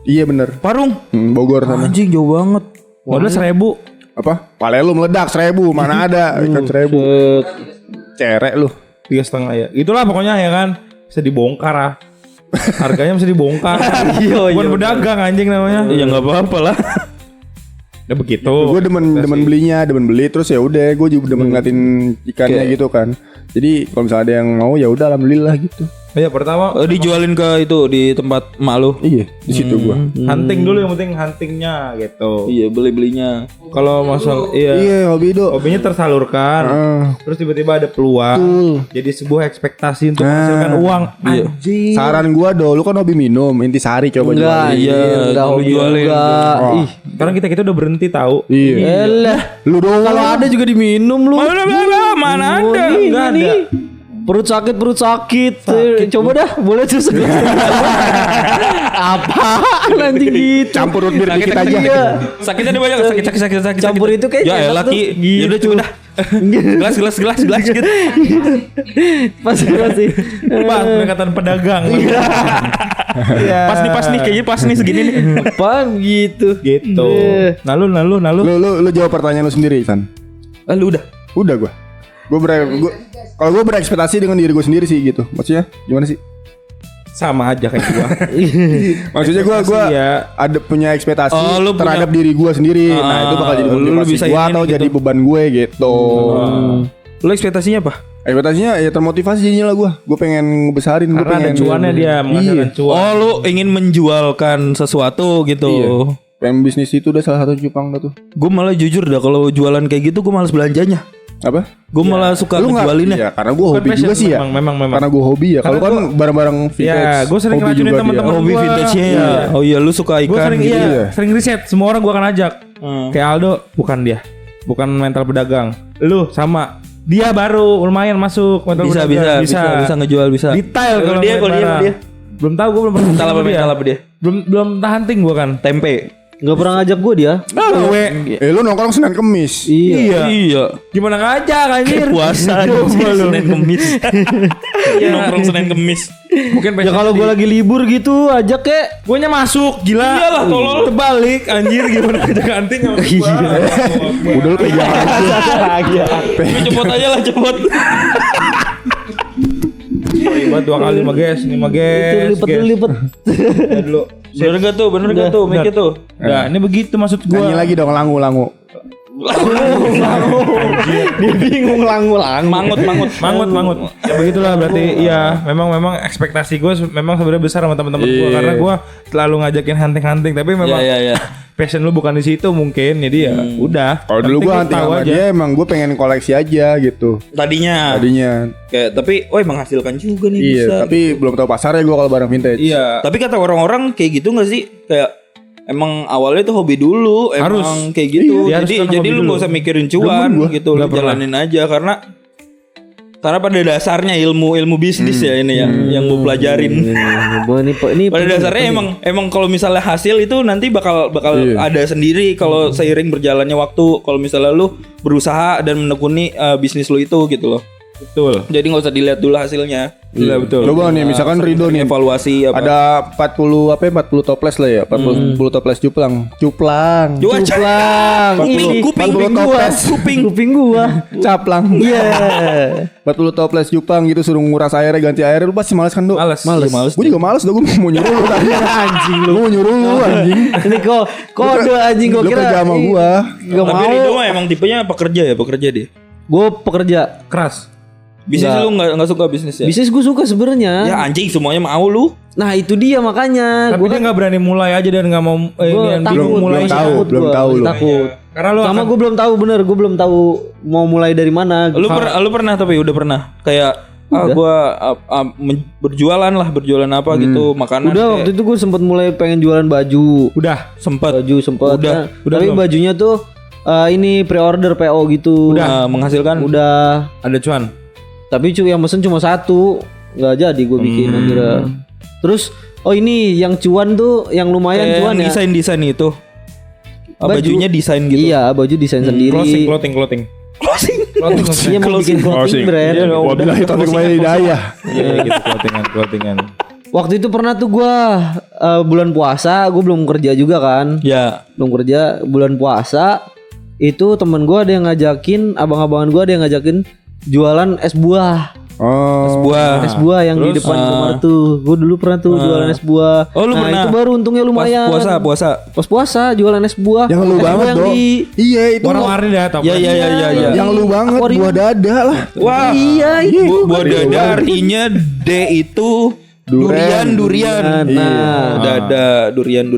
Iya bener.
Parung.
Bogor sana.
Anjing jauh banget.
Modal 1000.
Apa? Pale lu meledak 1000. Mana ada ikan 1000. Cerek lu.
3,5 ya. Itulah pokoknya ya kan. Bisa dibongkar ah. Harganya bisa dibongkar. Bukan pedagang anjing namanya.
Ya nggak apa-apa lah.
Udah begitu.
Gue demen belinya, demen beli terus ya udah gue juga demen ngeliatin ikannya gitu kan. Jadi kalau misalnya ada yang mau ya udah alhamdulillah gitu.
Ya pertama
Dijualin ke itu di tempat emak lu.
Iya, di situ gua.
hunting dulu, yang penting huntingnya gitu.
Iya, beli-belinya.
Kalau masalah
Iya, hobi do.
hobinya tersalurkan, terus tiba-tiba ada peluang, jadi sebuah ekspektasi untuk menghasilkan uang. Anjing.
Saran gua do, lu kan hobi minum, intisari coba
Enggak,
jualin.
Iya,
enggak
lu
hobi
jualin.
juga.
Oh.
Ih,
Sekarang kita udah berhenti tahu.
Iya.
elah.
Lu doang.
Kalau ada juga diminum lu.
Mana ada?
Ini
Nggak ada.
nih. Perut sakit. Coba dah, boleh terus. Apaan anjing gitu?
Campur root beer dikit aja.
Iya.
Sakitnya ada banyak, sakit.
Campur itu kayak
ya
enak
elah
tuh.
Ki. Ya udah coba dah. Gelas gitu.
Pasti.
Pas pendekatan pedagang.
Pas nih kayaknya pas nih segini nih.
Apaan gitu?
Gitu. Nah lu.
Lu jawab pertanyaan lu sendiri, San.
Lu udah.
Udah gua. Kalau gua berekspektasi dengan diri gua sendiri sih gitu. Maksudnya gimana sih?
Sama aja kayak gua.
Maksudnya gua
Ya.
ada punya ekspektasi
Oh, lu
terhadap diri gua sendiri. Nah, itu bakal jadi
lu
motivasi
bisa
gua
iniin
atau
gitu.
jadi beban gue gitu.
Lu ekspektasinya apa?
Ekspektasinya ya termotivasi jadinya lah gua. Gua pengen ngebesarin, gua
Karena ada
pengen
cuannya dia menghasilkan cuan.
Oh, lu ingin menjualkan sesuatu gitu.
Iya. Pengen bisnis itu udah salah satu cupang dah tuh.
Gue malah jujur dah kalau jualan kayak gitu gue malas belanjanya.
Apa?
Gue malah suka
Lu nggak?
ngejualinnya.
Ya, karena gua hobi
passion,
juga sih ya.
memang.
Karena gua hobi ya. Kalau
Karena
kan barang-barang vintage.
Ya, gua sering
hobi
ngeracunin
juga dia.
teman-teman.
Hobi
gua.
vintage-nya ya. Oh iya, lu suka
Gue
ikan
sering
gitu.
Iya.
sering riset. Semua orang gua akan ajak. Kayak Aldo, bukan dia. Bukan mental pedagang. Lu sama. Dia baru lumayan masuk mental
Bisa
pedagang.
ngejual bisa.
Detail
Kalau
kalau
dia,
ngeliat
kalau dia,
barang.
dia.
Belum tahu, gue belum pernah
Mental apa
ketemu dia.
mental apa dia?
Belum hunting gue kan.
Tempe.
Enggak pernah ngajak gue dia.
Lu nongkrong Senin Kemis.
Iya.
Gimana ngajak anjir?
Puasa Senin Kemis. Nongkrong Senin Kemis.
Mungkin
Ya kalau gue lagi libur gitu ajak kek.
gue nya masuk gila.
Iyalah, tolol.
Terbalik anjir, gimana ngajak hunting sama gua.
Udah lu pegang aja.
Cepet aja lah cepet.
Ribet 2 kali 5 guys, 5 guys.
Itu lipet.
Dulu.
Bener gak tuh? Bener gak tuh? Make tuh.
Nah, ini begitu maksud gua.
Nyanyi lagi dong langu.
Dia bingung lang-lang.
Mangut.
Mangut. Ya begitulah berarti iya, memang ekspektasi gue memang sebenarnya besar sama teman-teman gue karena gue selalu ngajakin hunting tapi memang
Iya.
passion lu bukan di situ mungkin. Jadi ya udah.
Kalau dulu gua
Penting
hunting
lu tahu
sama dia emang gua pengen koleksi aja gitu.
Tadinya.
Tadinya.
Tapi menghasilkan juga nih
Iya,
bisa.
tapi belum tahu pasarnya gua kalau barang vintage.
Iya.
Tapi kata orang-orang kayak gitu gak sih? Kayak emang awalnya tuh hobi dulu, emang
Harus.
kayak gitu.
Iya, harus kan
jadi
hobi
lu
dulu.
gak usah mikirin cuan gitu, lu
Nggak pernah.
jalanin aja karena pada dasarnya ilmu bisnis ya ini yang gue pelajarin.
Ini
Pada dasarnya emang kalau misalnya hasil itu nanti bakal ada sendiri kalau seiring berjalannya waktu. Kalau misalnya lu berusaha dan menekuni bisnis lu itu gitu loh.
Betul.
Jadi nggak usah dilihat dulu hasilnya.
Iya betul.
Coba nih misalkan Rido nih
Evaluasi apa?
ada 40 toples lah ya. 40 toples cuplang.
Cuplang.
Kuping
gua.
Caplang.
Iya.
40 toples cupang gitu suruh nguras airnya ganti air lu pasti males kan, Du?
Males.
Gue juga males, gue mau nyuruh lu tadi. Anjing lu. Gue mau nyuruh lu anjing.
Ini kode anjing gua
Lu
kira.
kerja sama gua.
Gak
Tapi
mau.
Rido mah emang tipenya pekerja dia.
Gue pekerja.
Keras.
Bisnis lu nggak suka bisnis ya?
Bisnis gue suka sebenarnya.
Ya anjing semuanya mau lu.
Nah itu dia makanya.
Tapi dia nggak berani mulai aja dan nggak mau
Gue takut.
belum tahu,
Takut
belum
gua,
tahu
masih
lu.
takut.
Karena lu
Sama gue belum tahu bener. Gue belum tahu mau mulai dari mana.
Lu pernah tapi udah pernah kayak berjualan apa gitu makanan.
Udah waktu itu gue sempet mulai pengen jualan baju.
udah
sempat
Baju sempet.
Udah
Tapi
belum?
bajunya tuh ini pre-order PO gitu.
menghasilkan.
Udah.
ada cuan.
Tapi yang mesen cuma satu. Nggak jadi gue bikin akhirnya. Terus ini yang cuan tuh yang lumayan
Kayak
cuan ya.
desain desain itu. Bajunya desain gitu.
Iya baju desain sendiri.
Clothing.
Iya mau bikin clothing brand.
Iya,
Wabillahi taufiq wal hidayah.
Iya gitu clothingan.
Waktu itu pernah tuh gue bulan puasa, gue belum kerja juga kan.
Ya.
Belum kerja bulan puasa. Itu temen gue ada yang ngajakin, abang-abangan gue ada yang ngajakin jualan es buah.
Oh.
Buah.
Es buah yang di depan Indomaret tuh. Gue dulu pernah tuh jualan es buah.
Oh, lu
nah,
pernah?
itu baru untungnya lumayan.
Puasa.
Pas puasa jualan es buah.
Yang lu
Es
banget,
buah yang
Bro.
di
Iya, itu.
Warna-warni dah tau.
Ya.
Yang lu banget
Akuarium.
buah dada lah.
Wah.
Iya, itu.
Buah dada artinya D itu durian.
Nah,
Dada durian.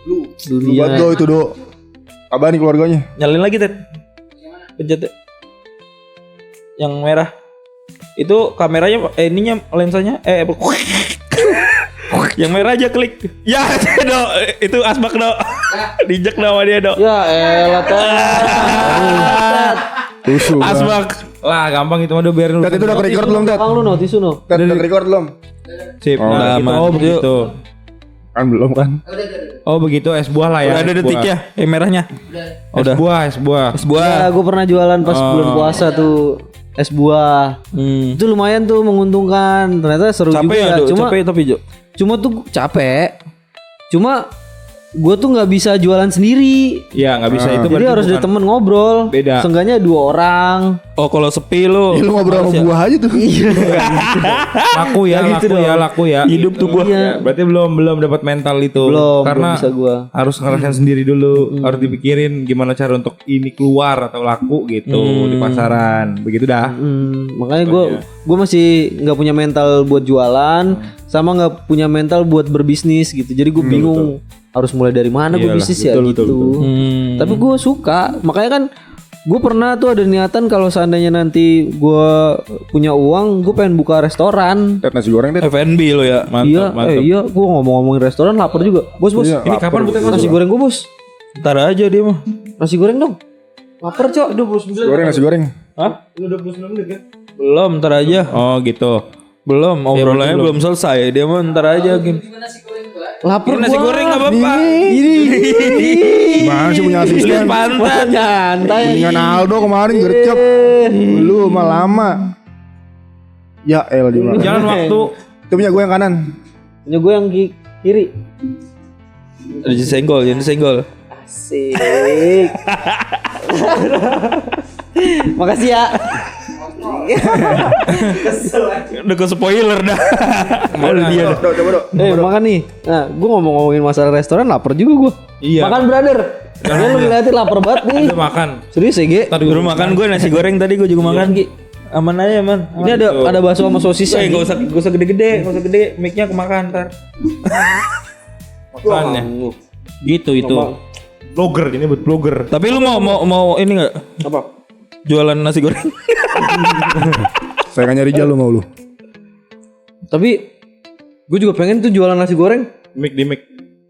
Lu banget do itu do. Apa nih keluarganya?
Nyalin lagi Ted. Pencet. Yang merah. Itu kameranya ininya lensanya yang merah aja klik. Ya, Dok. Itu asbak, Dok. Dijek sama dia, Dok.
ya elah Tet.
Tusu.
Asbak.
Lah gampang itu mah udah biarin
Tet itu udah record belum, Tet?
Kang lu no tisu no.
Tet udah record belum?
Sip.
Oh,
Nah,
udah
gitu.
aman.
Oh begitu.
Kan belum kan?
Oh begitu es buah lah ya.
Udah ada
es buah.
detiknya, merahnya.
Es buah, es buah.
Es buah.
Ya, gue pernah jualan pas bulan puasa tuh es buah. Itu lumayan tuh menguntungkan. Ternyata seru
Capek
juga.
ya, Dok? Capek tapi, Jo.
Cuma tuh capek. Cuma gue tuh nggak bisa jualan sendiri.
Iya nggak bisa itu.
Jadi
berarti
harus ada
bukan-
temen ngobrol.
Beda.
Seenggaknya 2 orang.
Oh, kalau sepi lu.
Lu ngobrol sama buah aja tuh.
Laku ya,
gitu
laku ya.
Hidup tuh buah.
Ya, berarti belum dapat mental itu. Karena
belum bisa gua.
harus ngerasain sendiri dulu. Harus dipikirin gimana cara untuk ini keluar atau laku gitu di pasaran. Begitu dah.
Makanya gue masih nggak punya mental buat jualan, sama nggak punya mental buat berbisnis gitu. Jadi gue bingung harus mulai dari mana gue
Iyalah,
bisnis ya
betul,
gitu. Tapi gue suka, makanya kan gue pernah tuh ada niatan kalau seandainya nanti gue punya uang, gue pengen buka restoran.
Tet nasi goreng, Tet.
F&B lo ya.
Mantap.
Iya, gue ngomongin restoran lapar juga. Bos,
Iya,
Ini kapan buka
nasi goreng gue bos,
Ntar aja dia mah.
nasi goreng dong. Lapar cok,
Goreng nasi goreng.
Hah? Belum, ntar aja.
Oh gitu.
Belum, obrolannya belum selesai. Dia mah ntar aja, Kim.
Nasi goreng gua.
lapar
Nasi
gua.
goreng enggak apa-apa.
Gimana sih punya asisten?
Pantat.
Nyantai.
Mendingan Aldo kemarin gercep. Lu mah lama. Ya el di mana?
Jangan waktu.
Itu punya gue yang kanan.
Punya gue yang kiri.
Ada senggol, jadi senggol.
Asik. Makasih ya.
Udah ke spoiler dah. Malu dia.
Do, coba do.
Makan nih. Nah, gue ngomongin masalah restoran lapar juga gue.
Iya.
Makan brother. Kalian lu ngeliatin lapar banget nih.
Udah makan.
Serius ya, Ge?
Tadi gue makan gue nasi goreng tadi gue juga makan. Aman aja, man.
Ini ada bakso sama sosis ya.
Gak usah gede-gede, mic-nya kemakan ntar.
Makan ya. Gitu itu. Blogger ini buat blogger.
Tapi lu mau ini enggak?
Apa?
Jualan nasi goreng.
Saya kan nyari lu mau lu.
Tapi gue juga pengen tuh jualan nasi goreng.
Mic di mic.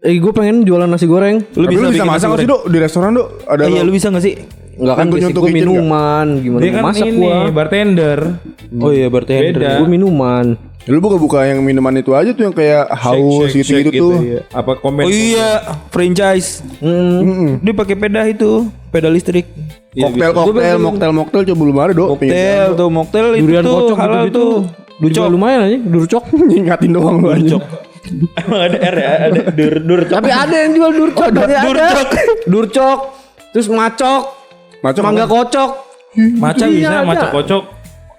Gue pengen jualan nasi goreng.
Lu
Tapi lu bisa
bikin
masak
nasi
nggak sih
goreng?
do di restoran do? Ada
Iya, lu bisa enggak sih?
Enggak kan,
Nyentuh
basic gue
kitchen
minuman. Gimana
Dia
mau
kan
masak
ini
gua?
bartender.
Oh iya, bartender.
Beda.
Gue minuman.
Lu buka yang minuman itu aja tuh yang kayak haus
Shake
gitu-gitu tuh.
iya. Apa komen?
Oh iya, franchise. Dia pakai peda itu, peda listrik.
Koktel coba belum ada do.
Mocktail tuh, mocktail itu
Durian
tuh
kocok
halal
gitu-gitu.
tuh.
Juga lumayan aja, durcok.
Ngingatin doang lu aja.
Emang ada R ya, ada dur.
Tapi ada yang jual durcok.
Durcok.
Durcok. Terus macok.
Macok
Mangga
apa?
kocok.
Maca
Iya,
bisa,
ada.
maca kocok.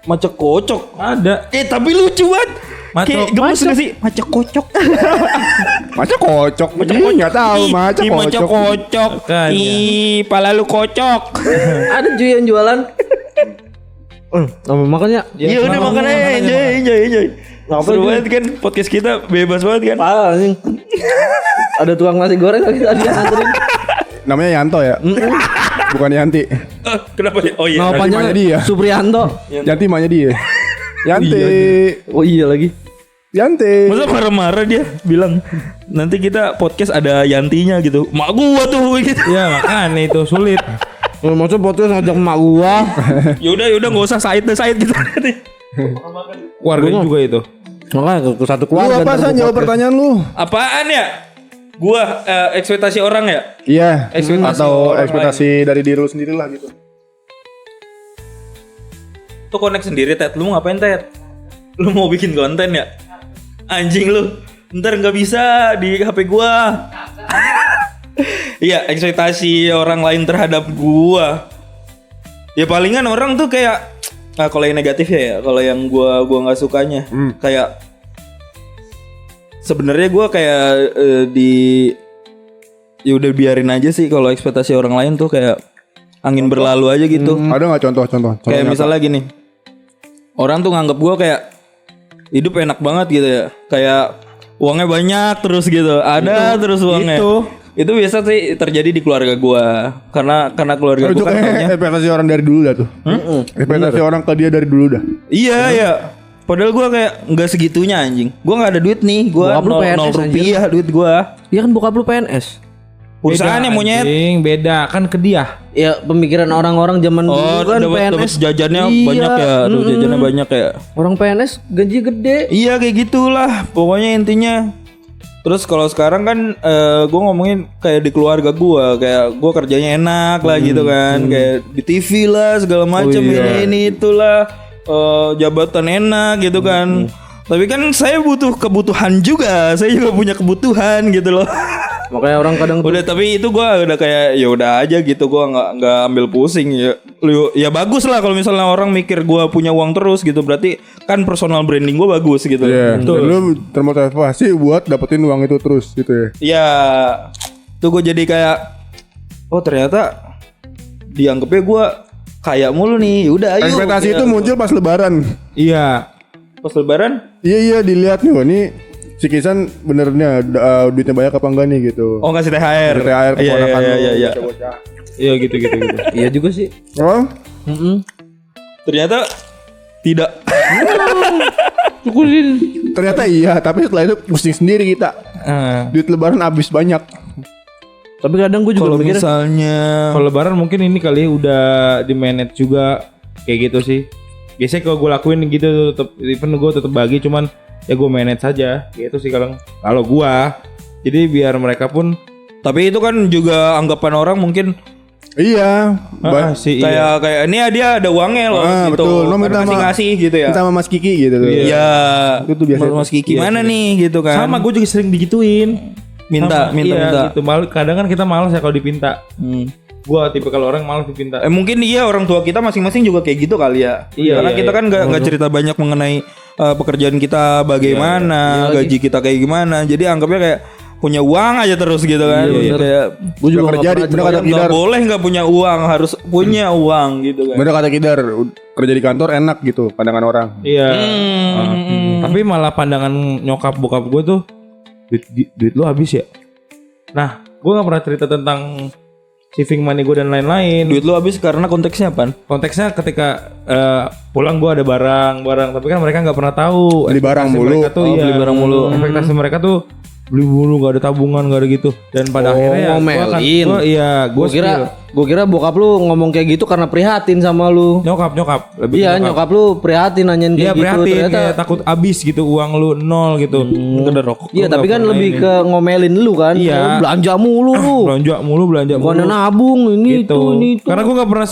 Macam kocok.
Ada.
Tapi lucu banget.
Macok.
Kayak gemes gak sih? Macam kocok.
Macam kocok. Ih, nggak tahu macam
Ih, macam
kocok.
kocok.
Makanya.
Ih, pala lu kocok.
Ada cuy yang jualan. Makanya
Iya udah makan aja, enjoy. Seru banget kan podcast kita, bebas banget kan.
parah anjing. Ada tukang nasi goreng lagi tadi yang nganterin.
Namanya Yanto ya. Bukan Yanti.
Kenapa ya? Oh iya.
Nama panjangnya
dia.
Supriyanto.
Yanti namanya dia. Yanti.
Oh iya lagi.
Yanti.
Masa marah-marah dia bilang nanti kita podcast ada Yantinya gitu. Mak gua tuh gitu.
Ya makanya itu sulit.
Maksud podcast ngajak emak gua.
Yaudah enggak usah Said gitu.
Keluarga juga itu.
Makanya ke satu
Lu
keluarga.
apa San? Jawab pertanyaan lu.
Apaan ya? Gua ekspektasi orang ya?
Iya.
Ekspektasi
Atau
orang
ekspektasi dari diri lu sendiri lah gitu.
Tuh connect sendiri Ted. Lu mau ngapain Ted? Lu mau bikin konten ya? Anjing lu. Ntar nggak bisa di HP gua. Iya, ekspektasi orang lain terhadap gua. Ya palingan orang tuh kayak Nah, kalau yang negatif ya, kalau yang gua nggak sukanya kayak sebenarnya gua kayak ya udah biarin aja sih kalau ekspektasi orang lain tuh kayak angin berlalu aja gitu.
Ada nggak contoh
Kayak
nyata?
misalnya gini, orang tuh nganggap gua kayak hidup enak banget gitu ya, kayak uangnya banyak terus gitu, ada terus uangnya. Itu biasa sih terjadi di keluarga gua, karena keluarga
Itu
gua kan
kayak
taunya-
ekspektasi orang dari dulu dah tuh. Ekspektasi orang ke dia dari dulu dah.
Iya. Padahal gua kayak nggak segitunya anjing. Gua nggak ada duit nih, gua
Bokap lu
0
PNS,
rupiah duit gua.
Iya kan bokap lu PNS.
Perusahaan yang monyet.
Anjing, beda kan ke dia.
Ya pemikiran orang-orang zaman dulu
Oh,
kan
dapat
PNS
jajannya
Iya,
banyak ya, tuh jajannya banyak ya.
Orang PNS gaji gede.
Iya kayak gitulah, pokoknya intinya. Terus kalau sekarang kan gue ngomongin kayak di keluarga gue, kayak gue kerjanya enak lah gitu kan, kayak di TV lah segala macam ini itulah, jabatan enak gitu kan. Tapi kan saya butuh kebutuhan juga, saya juga punya kebutuhan gitu loh.
Makanya orang kadang tuh
Udah tapi itu gue udah kayak ya udah aja gitu, gue nggak ambil pusing ya. Ya bagus lah kalau misalnya orang mikir gue punya uang terus gitu, berarti kan personal branding gue bagus gitu.
Iya. Dan lu termotivasi buat dapetin uang itu terus gitu ya.
Ya, tuh gue jadi kayak, oh ternyata dianggapnya gue kaya mulu nih. Udah ayo.
Ekspektasi
Ya.
itu muncul pas lebaran.
Iya.
Pas lebaran.
Iya dilihat nih, wah, ini si Kisan benernya duitnya banyak apa enggak nih gitu.
Oh ngasih THR.
THR ke
Iya,
ponakan lu,
iya.
bocah-bocah.
Iya gitu.
iya juga sih.
Oh,
Ternyata tidak.
ternyata iya, tapi setelah itu pusing sendiri kita. Duit lebaran habis banyak.
Tapi kadang gue juga
Kalau
mikir
misalnya
Kalau lebaran mungkin ini kali udah di manage juga kayak gitu sih. Biasanya kalau gue lakuin gitu tetap even gue tetap bagi, cuman ya gue manage saja gitu sih kalau gue. Jadi biar mereka pun
tapi itu kan juga anggapan orang mungkin
Iya.
sih iya.
kayak ini dia ada uangnya loh gitu.
Betul. Lo minta sama
ngasih gitu ya.
Minta sama Mas Kiki gitu tuh.
Iya.
Itu tuh biasa.
Mas Kiki mana nih gitu kan.
Sama gue juga sering digituin.
Minta.
Gitu. Malu kadang kan kita malas ya kalau dipinta. Gue tipe kalau orang malas dipinta.
Mungkin iya orang tua kita masing-masing juga kayak gitu kali ya.
Iya,
Karena
iya,
kita
iya.
kan nggak cerita banyak mengenai pekerjaan kita bagaimana, gaji kita kayak gimana. Jadi anggapnya kayak punya uang aja terus gitu kan. Kayak
gue juga
Udah kerja di, bener kata Kidar.
nggak boleh nggak punya uang, harus punya uang gitu kan.
Bener kata Kidar, kerja di kantor enak gitu pandangan orang.
Iya. Tapi malah pandangan nyokap bokap gue tuh duit lu habis ya. Nah, gue nggak pernah cerita tentang saving money gue dan lain-lain.
Duit lu habis karena konteksnya apa?
Konteksnya ketika pulang gue ada barang, tapi kan mereka nggak pernah tahu.
Beli barang
Ekspektasi
mulu.
mereka tuh,
Beli barang mulu.
Ekspektasi mereka tuh beli mulu, nggak ada tabungan, nggak ada gitu. Dan pada akhirnya ya
ngomelin.
gue
Gue kira bokap lu ngomong kayak gitu karena prihatin sama lu.
nyokap lebih
Iya, nyokap lu prihatin nanyain
Iya
kayak gitu.
prihatin,
Ternyata
kayak takut habis gitu uang lu nol gitu. Sekedar rokok.
iya,
Lu
tapi
nggak
kan
pernah
lebih
ini.
ke ngomelin lu kan.
Iya.
Oh, belanja mulu lu.
belanja mulu.
Bukan nabung ini
Gitu.
ini itu.
Karena gue nggak pernah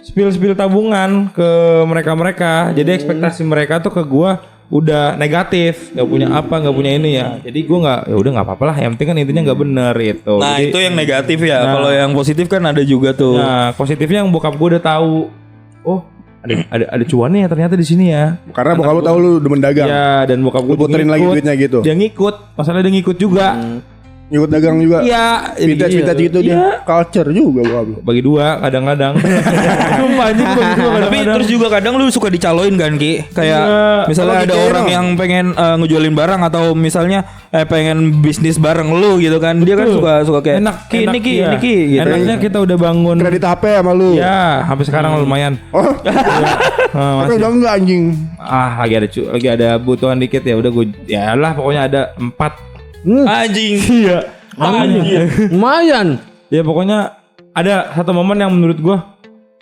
spill tabungan ke mereka. Jadi ekspektasi mereka tuh ke gue udah negatif, nggak punya apa, nggak punya ini ya. Jadi gue nggak, ya udah nggak apa-apa lah. Yang penting kan intinya nggak bener itu.
Nah
Jadi,
itu yang negatif ya. Kalau yang positif kan ada juga tuh.
nah positifnya yang bokap gue udah tahu. Oh ada cuannya ya ternyata di sini ya.
Karena bokap lu tahu lu demen dagang.
Ya dan bokap gue
Lu puterin lagi duitnya gitu.
Dia ngikut, masalah dia ngikut juga.
Ikut dagang juga.
Iya,
Vintage gitu dia. Culture juga bokap lu.
bagi dua kadang-kadang. Sumpah anjing bagi dua
Tapi
kadang-kadang.
terus juga kadang lu suka dicaloin kan Ki. Kayak
Iya.
misalnya
Kalau
ada
gitu
orang
emang.
yang pengen ngejualin barang atau misalnya pengen bisnis bareng lu gitu kan. Dia kan suka kayak
enak,
Ki ini Ki,
iya.
ini Ki gitu.
Enaknya kita udah bangun.
Kredit HP sama lu.
Ya, sampai sekarang lumayan.
Oh,
Ah,
tapi udah enggak anjing.
lagi ada butuhan dikit ya udah gue ya lah pokoknya ada 4.
Anjing.
Iya.
Lumayan.
Ya pokoknya ada satu momen yang menurut gue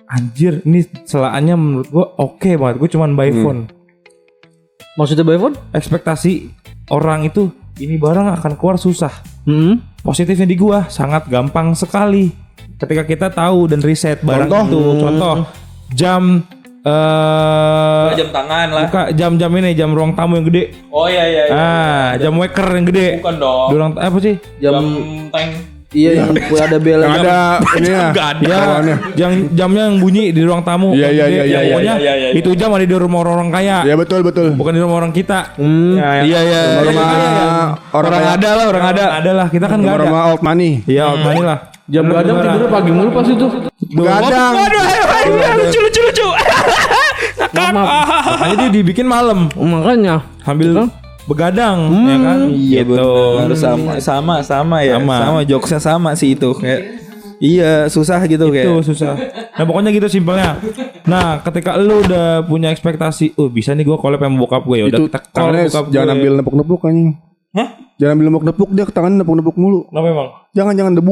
anjir ini selaannya menurut gue oke banget. Gue cuman by phone.
Maksudnya by phone?
Ekspektasi orang itu ini barang akan keluar susah. Positifnya di gua sangat gampang sekali. Ketika kita tahu dan riset barang itu, contoh jam
Jam tangan lah.
buka jam-jam ini jam ruang tamu yang gede.
Oh iya.
Jam waker yang gede.
Bukan dong.
Di ruang apa sih?
Jam tank.
Iya yang ada bel.
Yang ada ini ya.
Ya, yang jamnya yang bunyi di ruang tamu.
Iya, iya,
Gede.
iya, iya,
Pokoknya
iya, iya, iya.
itu jam ada di rumah orang kaya.
Iya betul.
Bukan di rumah orang kita.
Iya iya.
Rumah orang
Orang ada lah, orang ada.
Ada lah, kita kan nggak ada.
Rumah old money.
Iya, old money lah.
Jam begadang tidurnya pagi mulu pas itu.
Begadang.
Waduh, lucu.
Makanya dia dibikin malam
Makanya
sambil begadang, ya kan?
Iya
Gitu.
benar. Sama ya.
Sama.
Sama jokesnya sama sih itu kayak. Iya susah gitu kayak.
Itu susah. Nah pokoknya gitu simpelnya. Nah ketika lu udah punya ekspektasi, bisa nih gue collab sama bokap gue, ya udah
Itu
kita call
tangannya
bokap
jangan
gue.
ambil nepuk-nepuk anjing.
Hah?
Jangan ambil nepuk-nepuk, dia tangan nepuk-nepuk mulu.
Kenapa emang?
Jangan debu.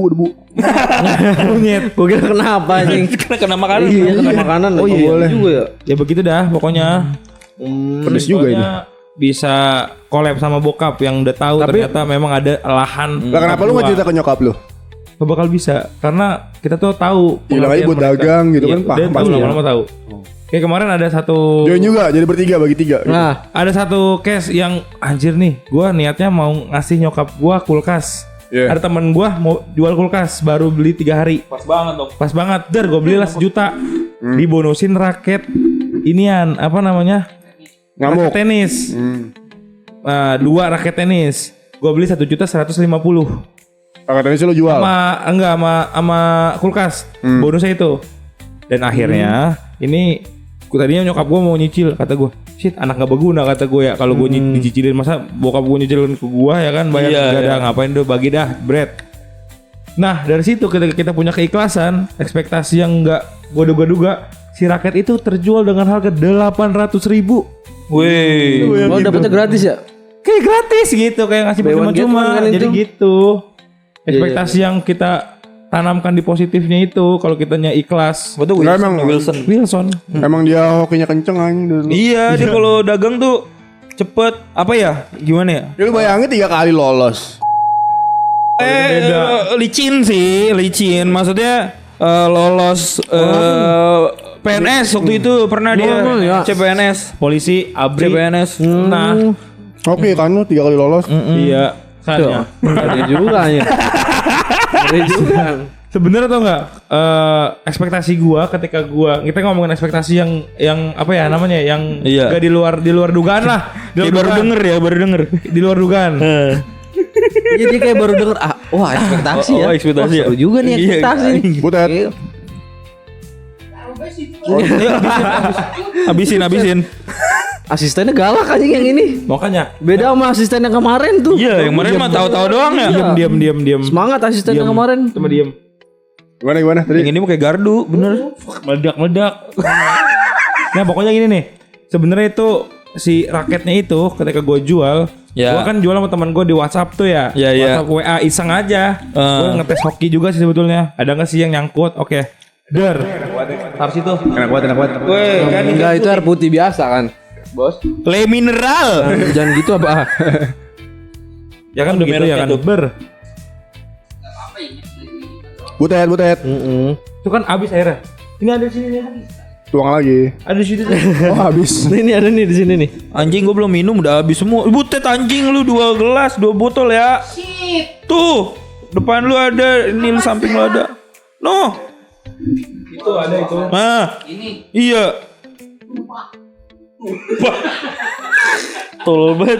Kunyit.
gue kira kenapa anjing.
Kena makanan.
Iya, kena makanan.
Oh iya, boleh.
juga ya.
Ya begitu dah pokoknya.
Pedes juga ini.
Pokoknya bisa collab sama bokap yang udah tahu ternyata memang ada lahan.
Lah kenapa lu nggak cerita ke nyokap lu?
Gak bakal bisa karena kita tuh tahu.
Bilang aja buat
pengertian mereka.
dagang gitu kan,
Iya,
paham
dia tahu
pasti ya.
lama-lama tahu. Kayak kemarin ada satu.
Join juga, jadi bertiga bagi 3.
Nah,
Ada satu case yang anjir nih, gua niatnya mau ngasih nyokap gua kulkas.
Iya.
Ada temen gua mau jual kulkas, baru beli 3 hari.
Pas banget dong.
Pas banget, gua belilah 1 juta. Dibonusin raket inian, apa namanya?
Ngamuk.
Raket tenis. 2 raket tenis. Gua beli 1.150.000.
Katanya sih lu jual.
Sama kulkas. Bonusnya itu. Dan akhirnya ini tadinya nyokap gua mau nyicil, kata gua, "Shit, anak gak berguna," kata gua ya. Kalau gua dicicilin, masa bokap gua nyicilin ke gua ya kan, bayar
Iya,
gak ada,
iya.
ngapain deh, bagi dah bread. Nah, dari situ ketika kita punya keikhlasan, ekspektasi yang enggak gua duga-duga, si raket itu terjual dengan harga 800.000.
Wih.
oh dapetnya gratis ya?
Kayak gratis gitu, kayak ngasih
Buy one, get one
cuma-cuma.
kan
Jadi
itu.
gitu. Ekspektasi yang kita tanamkan di positifnya itu, kalau kitanya ikhlas.
Betul
Nggak,
Wilson.
emang.
Wilson.
Wilson.
Emang dia hokinya kenceng anjing dulu.
Iya, dia kalau dagang tuh cepet apa ya? Gimana ya?
Ya lu bayangin 3 kali lolos.
Licin sih, licin. Maksudnya lolos PNS waktu itu pernah dia
ya.
CPNS,
Polisi, ABRI.
CPNS.
Nah,
Oke kan lu 3 kali lolos.
iya. Saya.
Ada juga ya. Ada juga.
Sebenarnya tau nggak ekspektasi gua ketika kita ngomongin ekspektasi yang apa ya namanya yang
Iya.
gak di luar dugaan lah. Di luar
Baru
dugaan.
denger ya, baru denger.
Di luar dugaan.
Jadi kayak baru denger wah ekspektasi ya.
Oh, ekspektasi ya.
Seru juga nih
Iya,
ekspektasi nih.
Butet.
Iya.
Habisin.
Asistennya galak aja yang ini.
Makanya
Beda sama asisten yang kemarin tuh.
Iya, yang kemarin mah tahu-tahu doang ya.
diam.
Semangat asisten yang kemarin.
Cuma diam.
Gimana
Yang
tadi?
ini mau kayak gardu, bener.
Meledak. Nah pokoknya gini nih. Sebenarnya itu si raketnya itu ketika gue jual,
Ya.
gue kan jual sama teman gue di WhatsApp tuh ya.
Ya, ya.
WhatsApp WA iseng aja. Gue ngetes hoki juga sih sebetulnya. Ada nggak sih yang nyangkut? Oke. Der. Taruh situ.
Enak banget.
Weh, kan
Enggak itu air putih biasa kan. Bos.
le mineral.
Jangan gitu apa?
Ya kan begitu ya kan.
mereknya tuh.
Ber.
Butet.
Itu kan habis airnya. Ini ada di sini nih.
Tuang lagi.
Ada di sini.
Oh habis.
Ini ada nih di sini nih.
Anjing gue belum minum udah habis semua. Butet anjing lu 2 gelas, 2 botol ya. Tuh, depan lu ada, ini lu samping lu ada. No.
Itu ada itu.
Nah. Iya. Tolol banget.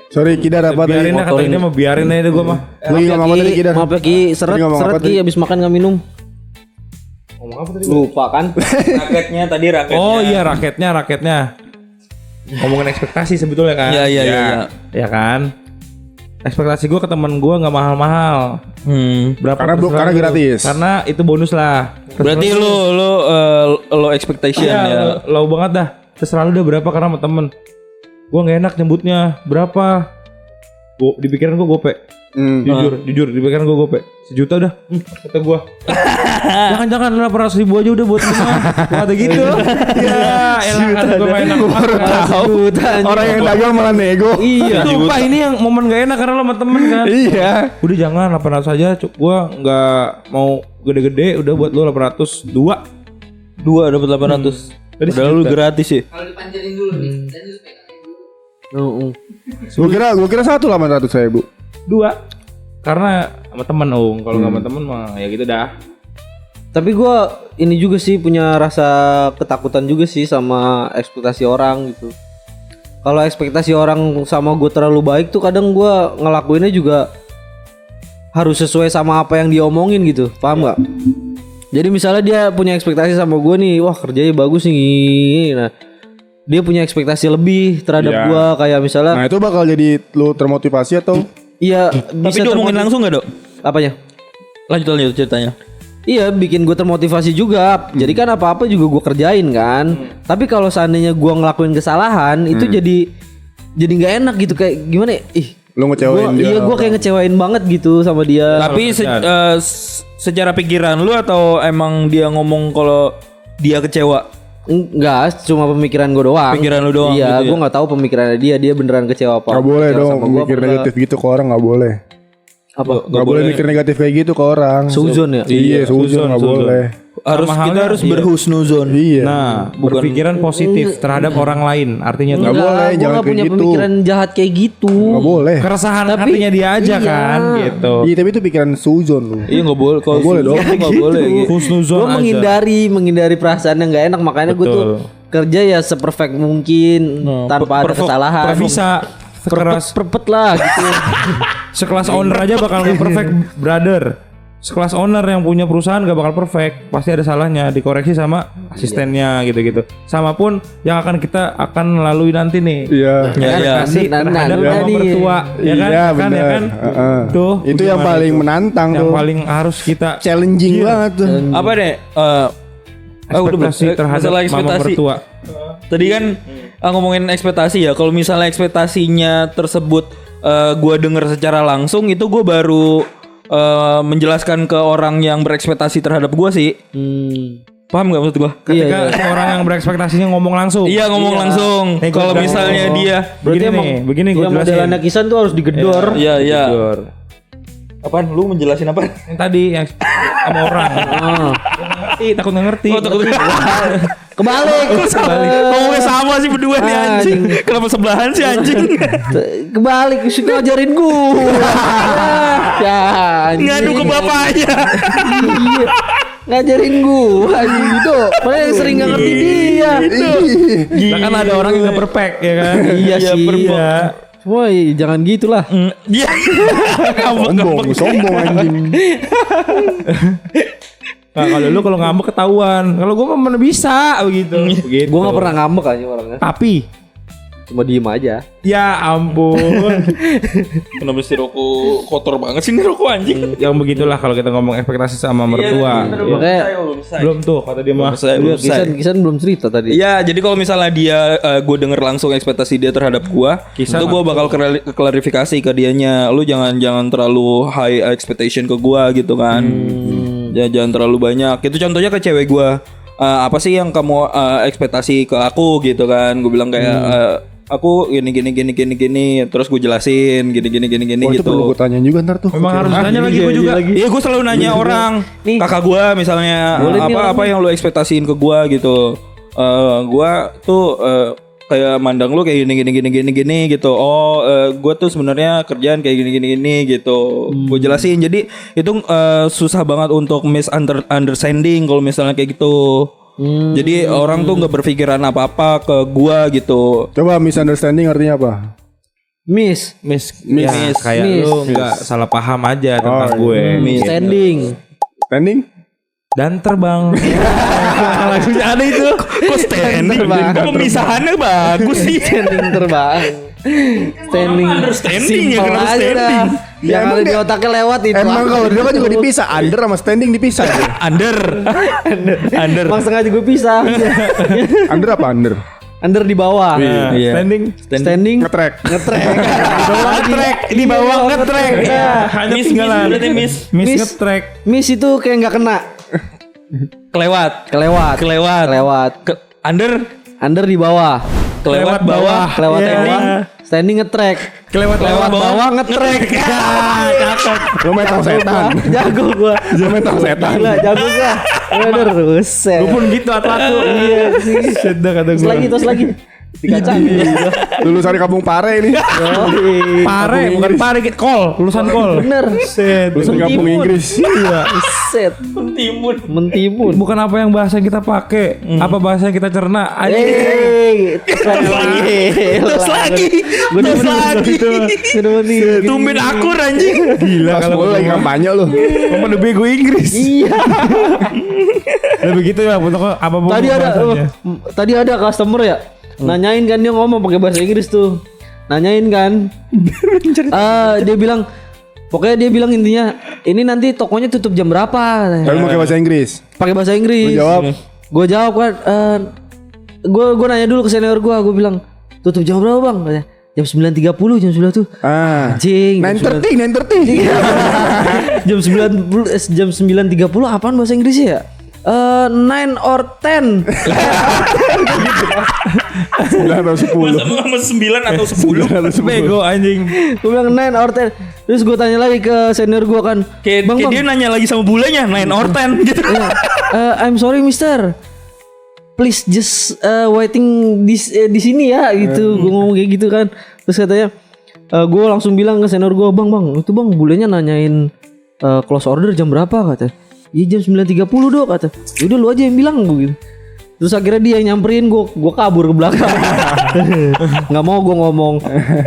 Sorry Kidar apa tadi?
Biarin dah kata ini mah biarin aja gue mah.
Lu ngomong apa tadi Kidar?
Maaf ya Ki, seret
Tadi ngomong apa
Ki
tadi?
habis makan nggak minum.
Ngomong apa tadi?
Lupa kan?
Raketnya tadi raketnya.
Oh iya raketnya. Ngomongin ekspektasi sebetulnya kan?
Iya.
Ya kan? Ekspektasi gue ke temen gue nggak mahal-mahal. Berapa?
Karena
terserah
karena
lu.
gratis.
Karena itu bonus lah.
Berarti lo expectation
Iya,
ya.
low banget dah. Terserah lu udah berapa karena sama temen. Gue nggak enak nyebutnya berapa. Di pikiran gue gope. Jujur di pikiran gue gope. 1 juta udah. Kata gue. Jangan 800.000 aja udah buat semua. Kata gitu. Ya, elah kata gue gak enak.
Orang yang dagang malah nego.
Iya. Sumpah ini yang momen gak enak karena lo sama temen kan.
Iya.
Udah jangan 800 aja. Gue nggak mau gede-gede. Udah buat lo 800 2
dapat 800.
Tadi
Padahal lu
1 juta.
gratis ya.
Kalau dipanjangin dulu nih, dan terus pegang dulu.
Gua kira 1 800 saya Bu.
2 Karena sama temen kalau nggak sama temen mah ya gitu dah.
Tapi gue ini juga sih punya rasa ketakutan juga sih sama ekspektasi orang gitu. Kalau ekspektasi orang sama gue terlalu baik tuh kadang gue ngelakuinnya juga harus sesuai sama apa yang dia omongin gitu, paham nggak? Jadi misalnya dia punya ekspektasi sama gue nih, wah kerjanya bagus nih, nah dia punya ekspektasi lebih terhadap
Iya.
gue kayak misalnya,
Nah itu bakal jadi lu termotivasi atau?
iya
Tapi
bisa
diomongin langsung gak, Dok?
apanya?
Lanjut ceritanya.
Iya bikin gue termotivasi juga. Jadi kan apa-apa juga gue kerjain kan. Tapi kalau seandainya gue ngelakuin kesalahan itu jadi nggak enak gitu, kayak gimana ya?
Lu ngecewain dia.
Iya gue kayak ngecewain banget gitu sama dia.
Tapi secara pikiran lu atau emang dia ngomong kalau dia kecewa?
Enggak, cuma pemikiran gue doang.
Pikiran lu doang
Iya,
gitu ya?
gue nggak tahu pemikirannya dia beneran kecewa apa.
Gak boleh
kecewa
dong
sama gua
mikir
apa
negatif gitu ke orang, gak boleh.
Apa?
Gak boleh mikir negatif kayak gitu ke orang.
Suzon ya?
Iya, suzon gak
suzon.
boleh.
Harus
Sama
kita
halnya,
harus
iya.
berhusnuzon.
Iya.
Nah, berpikiran positif terhadap orang lain. Artinya tuh
Nggak boleh,
gue
jangan
nggak
kayak
punya
gitu.
pemikiran jahat kayak gitu.
Gak boleh.
keresahan
Tapi-
hatinya dia aja
iya.
kan gitu.
Iya tapi itu pikiran suzon lu.
Iya nggak boleh. Kalau
Nggak boleh dong.
suzon tuh nggak boleh. Gitu.
Husnuzon
Gue
aja.
menghindari perasaan yang nggak enak, makanya gue tuh
Betul.
kerja ya seperfect mungkin tanpa ada kesalahan.
Gak bisa sekeras
Perpet lah gitu.
sekelas owner aja bakal nggak perfect, brother. Sekelas owner yang punya perusahaan gak bakal perfect, pasti ada salahnya, dikoreksi sama asistennya gitu-gitu. Sama pun yang kita akan lalui nanti nih.
Iya.
Ya, ya.
Kasih
Nah,
terhadap
nah,
mama
nih.
mertua, ya kan?
Iya
Ya kan,
benar.
ya kan? Tuh,
Itu yang
gimana
paling
itu?
menantang
Yang
tuh.
paling harus kita
Challenging banget tuh.
Apa deh?
ekspektasi terhadap
masalah
mama
ekspektasi.
mertua.
Tadi kan ngomongin ekspektasi ya. Kalau misalnya ekspektasinya tersebut gue denger secara langsung itu gue baru menjelaskan ke orang yang berekspektasi terhadap gue sih. Paham gak maksud gue?
Ketika orang yang berekspektasinya ngomong langsung.
Iya ngomong langsung.
Nih, gua
Kalau
jelasin.
misalnya dia,
Begini gue
Yang
jelasin.
modelannya Kisan tuh harus digedor.
iya iya.
Jujur.
Apaan? Lu menjelasin apa?
Yang tadi yang sama orang. Ngerti, takut nggak ngerti.
Oh takut.
Kebalik.
Ngomongnya sama sih berdua nih anjing. Kenapa sebelahan sih anjing?
Kebalik, suka ngajarin gua. Ya, anjing.
Ngadu ke bapaknya.
Iya. Ngajarin gua anjing gitu. Padahal yang sering gak ngerti dia.
Nah, kan ada orang yang nggak perfect ya kan.
Iya sih.
Iya.
Woi, jangan gitulah.
Iya.
Sombong anjing.
Nah, kalau lu kalau ngambek ketahuan. Kalau gua mana bisa begitu. Begitu.
Gua gak pernah ngambek aja orangnya.
Tapi
Cuma diem aja.
ya ampun.
Kenapa si rokok kotor banget sih nih rokok anjing?
Yang begitulah kalau kita ngomong ekspektasi sama mertua.
Makanya
Belum tuh kata dia mah.
Kisan belum cerita tadi.
Iya, jadi kalau misalnya dia gue denger langsung ekspektasi dia terhadap gua,
Kisah
itu gua bakal klarifikasi ke dianya. Lu jangan terlalu high expectation ke gua gitu kan. Ya jangan terlalu banyak. Itu contohnya ke cewek gua. Apa sih yang kamu ekspektasi ke aku gitu kan? Gue bilang kayak aku gini terus gue jelasin gini
Oh itu perlu
gitu.
gue tanya juga ntar tuh.
Memang harus tanya lagi gue juga.
Iya gue selalu nanya orang kakak gue misalnya
Boleh nih
apa yang lu ekspektasiin ke gue gitu. Gue tuh kayak mandang lu kayak gini gitu. Oh gue tuh sebenarnya kerjaan kayak gini gitu. Gue jelasin. Jadi itu susah banget untuk misunderstanding kalau misalnya kayak gitu. Jadi orang tuh nggak berpikiran apa-apa ke gue gitu.
Coba misunderstanding artinya apa?
Miss.
Ya, kayak lu nggak salah paham aja tentang gue.
Standing.
Standing?
Dan terbang.
Lagunya ada itu. Kok standing? Kok pemisahannya bagus sih.
Standing terbang. Standing.
Understanding ya,
Simpel
kenapa
aja
standing?
dah. Yang ada di otaknya lewat itu.
Emang kalau dia kan juga dipisah. Under sama standing dipisah.
Under.
Emang sengaja gue pisah.
Under apa under?
Under di bawah.
Iya.
Standing.
Ngetrack.
Ngetrek di bawah ngetrek. Hanya
Miss
tinggalan.
berarti miss.
Miss
Miss.
ngetrek.
Miss itu kayak nggak kena.
Kelewat.
Kelewat. Under di bawah.
Kelewat bawah.
Kelewat bawah. Standing ngetrek.
Kelewat
Bawah ngetrek.
Lu metal setan.
Jago gua.
Lu metal setan.
Gila, jago gua. Bener, buset.
Gue pun gitu atlet tuh.
Iya sih.
Sedang kata
Terus
gue.
lagi.
Lulusan Kampung Pare ini.
Pare, bukan pare, kol, lulusan kol.
Bener.
Set.
Lulusan Kampung Inggris.
Iya.
Set. Mentimun.
Bukan apa yang bahasa kita pakai, apa bahasa yang kita cerna.
Terus lagi. Tumben akur anjing.
Gila
Pas
kalau
lu lagi kampanye lu.
ngomong lebih bego Inggris.
Iya.
Lebih gitu ya untuk apa
Tadi ada customer ya. Nanyain kan, dia ngomong pakai bahasa Inggris tuh. Nanyain kan. Dia bilang, pokoknya dia bilang intinya, ini nanti tokonya tutup jam berapa?
Tapi pakai bahasa Inggris.
Pakai bahasa Inggris.
Lu jawab.
Gue jawab kan. Gue nanya dulu ke senior gue bilang, tutup jam berapa bang? Katanya, jam 9.30 jam 9 tuh. Anjing.
9:30.
Jam 9.30 apaan bahasa Inggrisnya ya? 9 or 10.
9 atau 10.
Sama 9 atau 10.
bego anjing.
Gue bilang 9 or 10. Terus gue tanya lagi ke senior gue kan,
Kayak
bang,
dia nanya lagi sama bulenya 9 or 10 gitu.
I'm sorry mister, please just waiting di sini ya gitu. Gue ngomong kayak gitu kan. Terus katanya gue langsung bilang ke senior gue, bang itu bang bulenya nanyain close order jam berapa kata. Iya jam 9.30 dok kata. Yaudah lu aja yang bilang gue gitu. Terus akhirnya dia yang nyamperin gue kabur ke belakang. Nggak mau gue ngomong.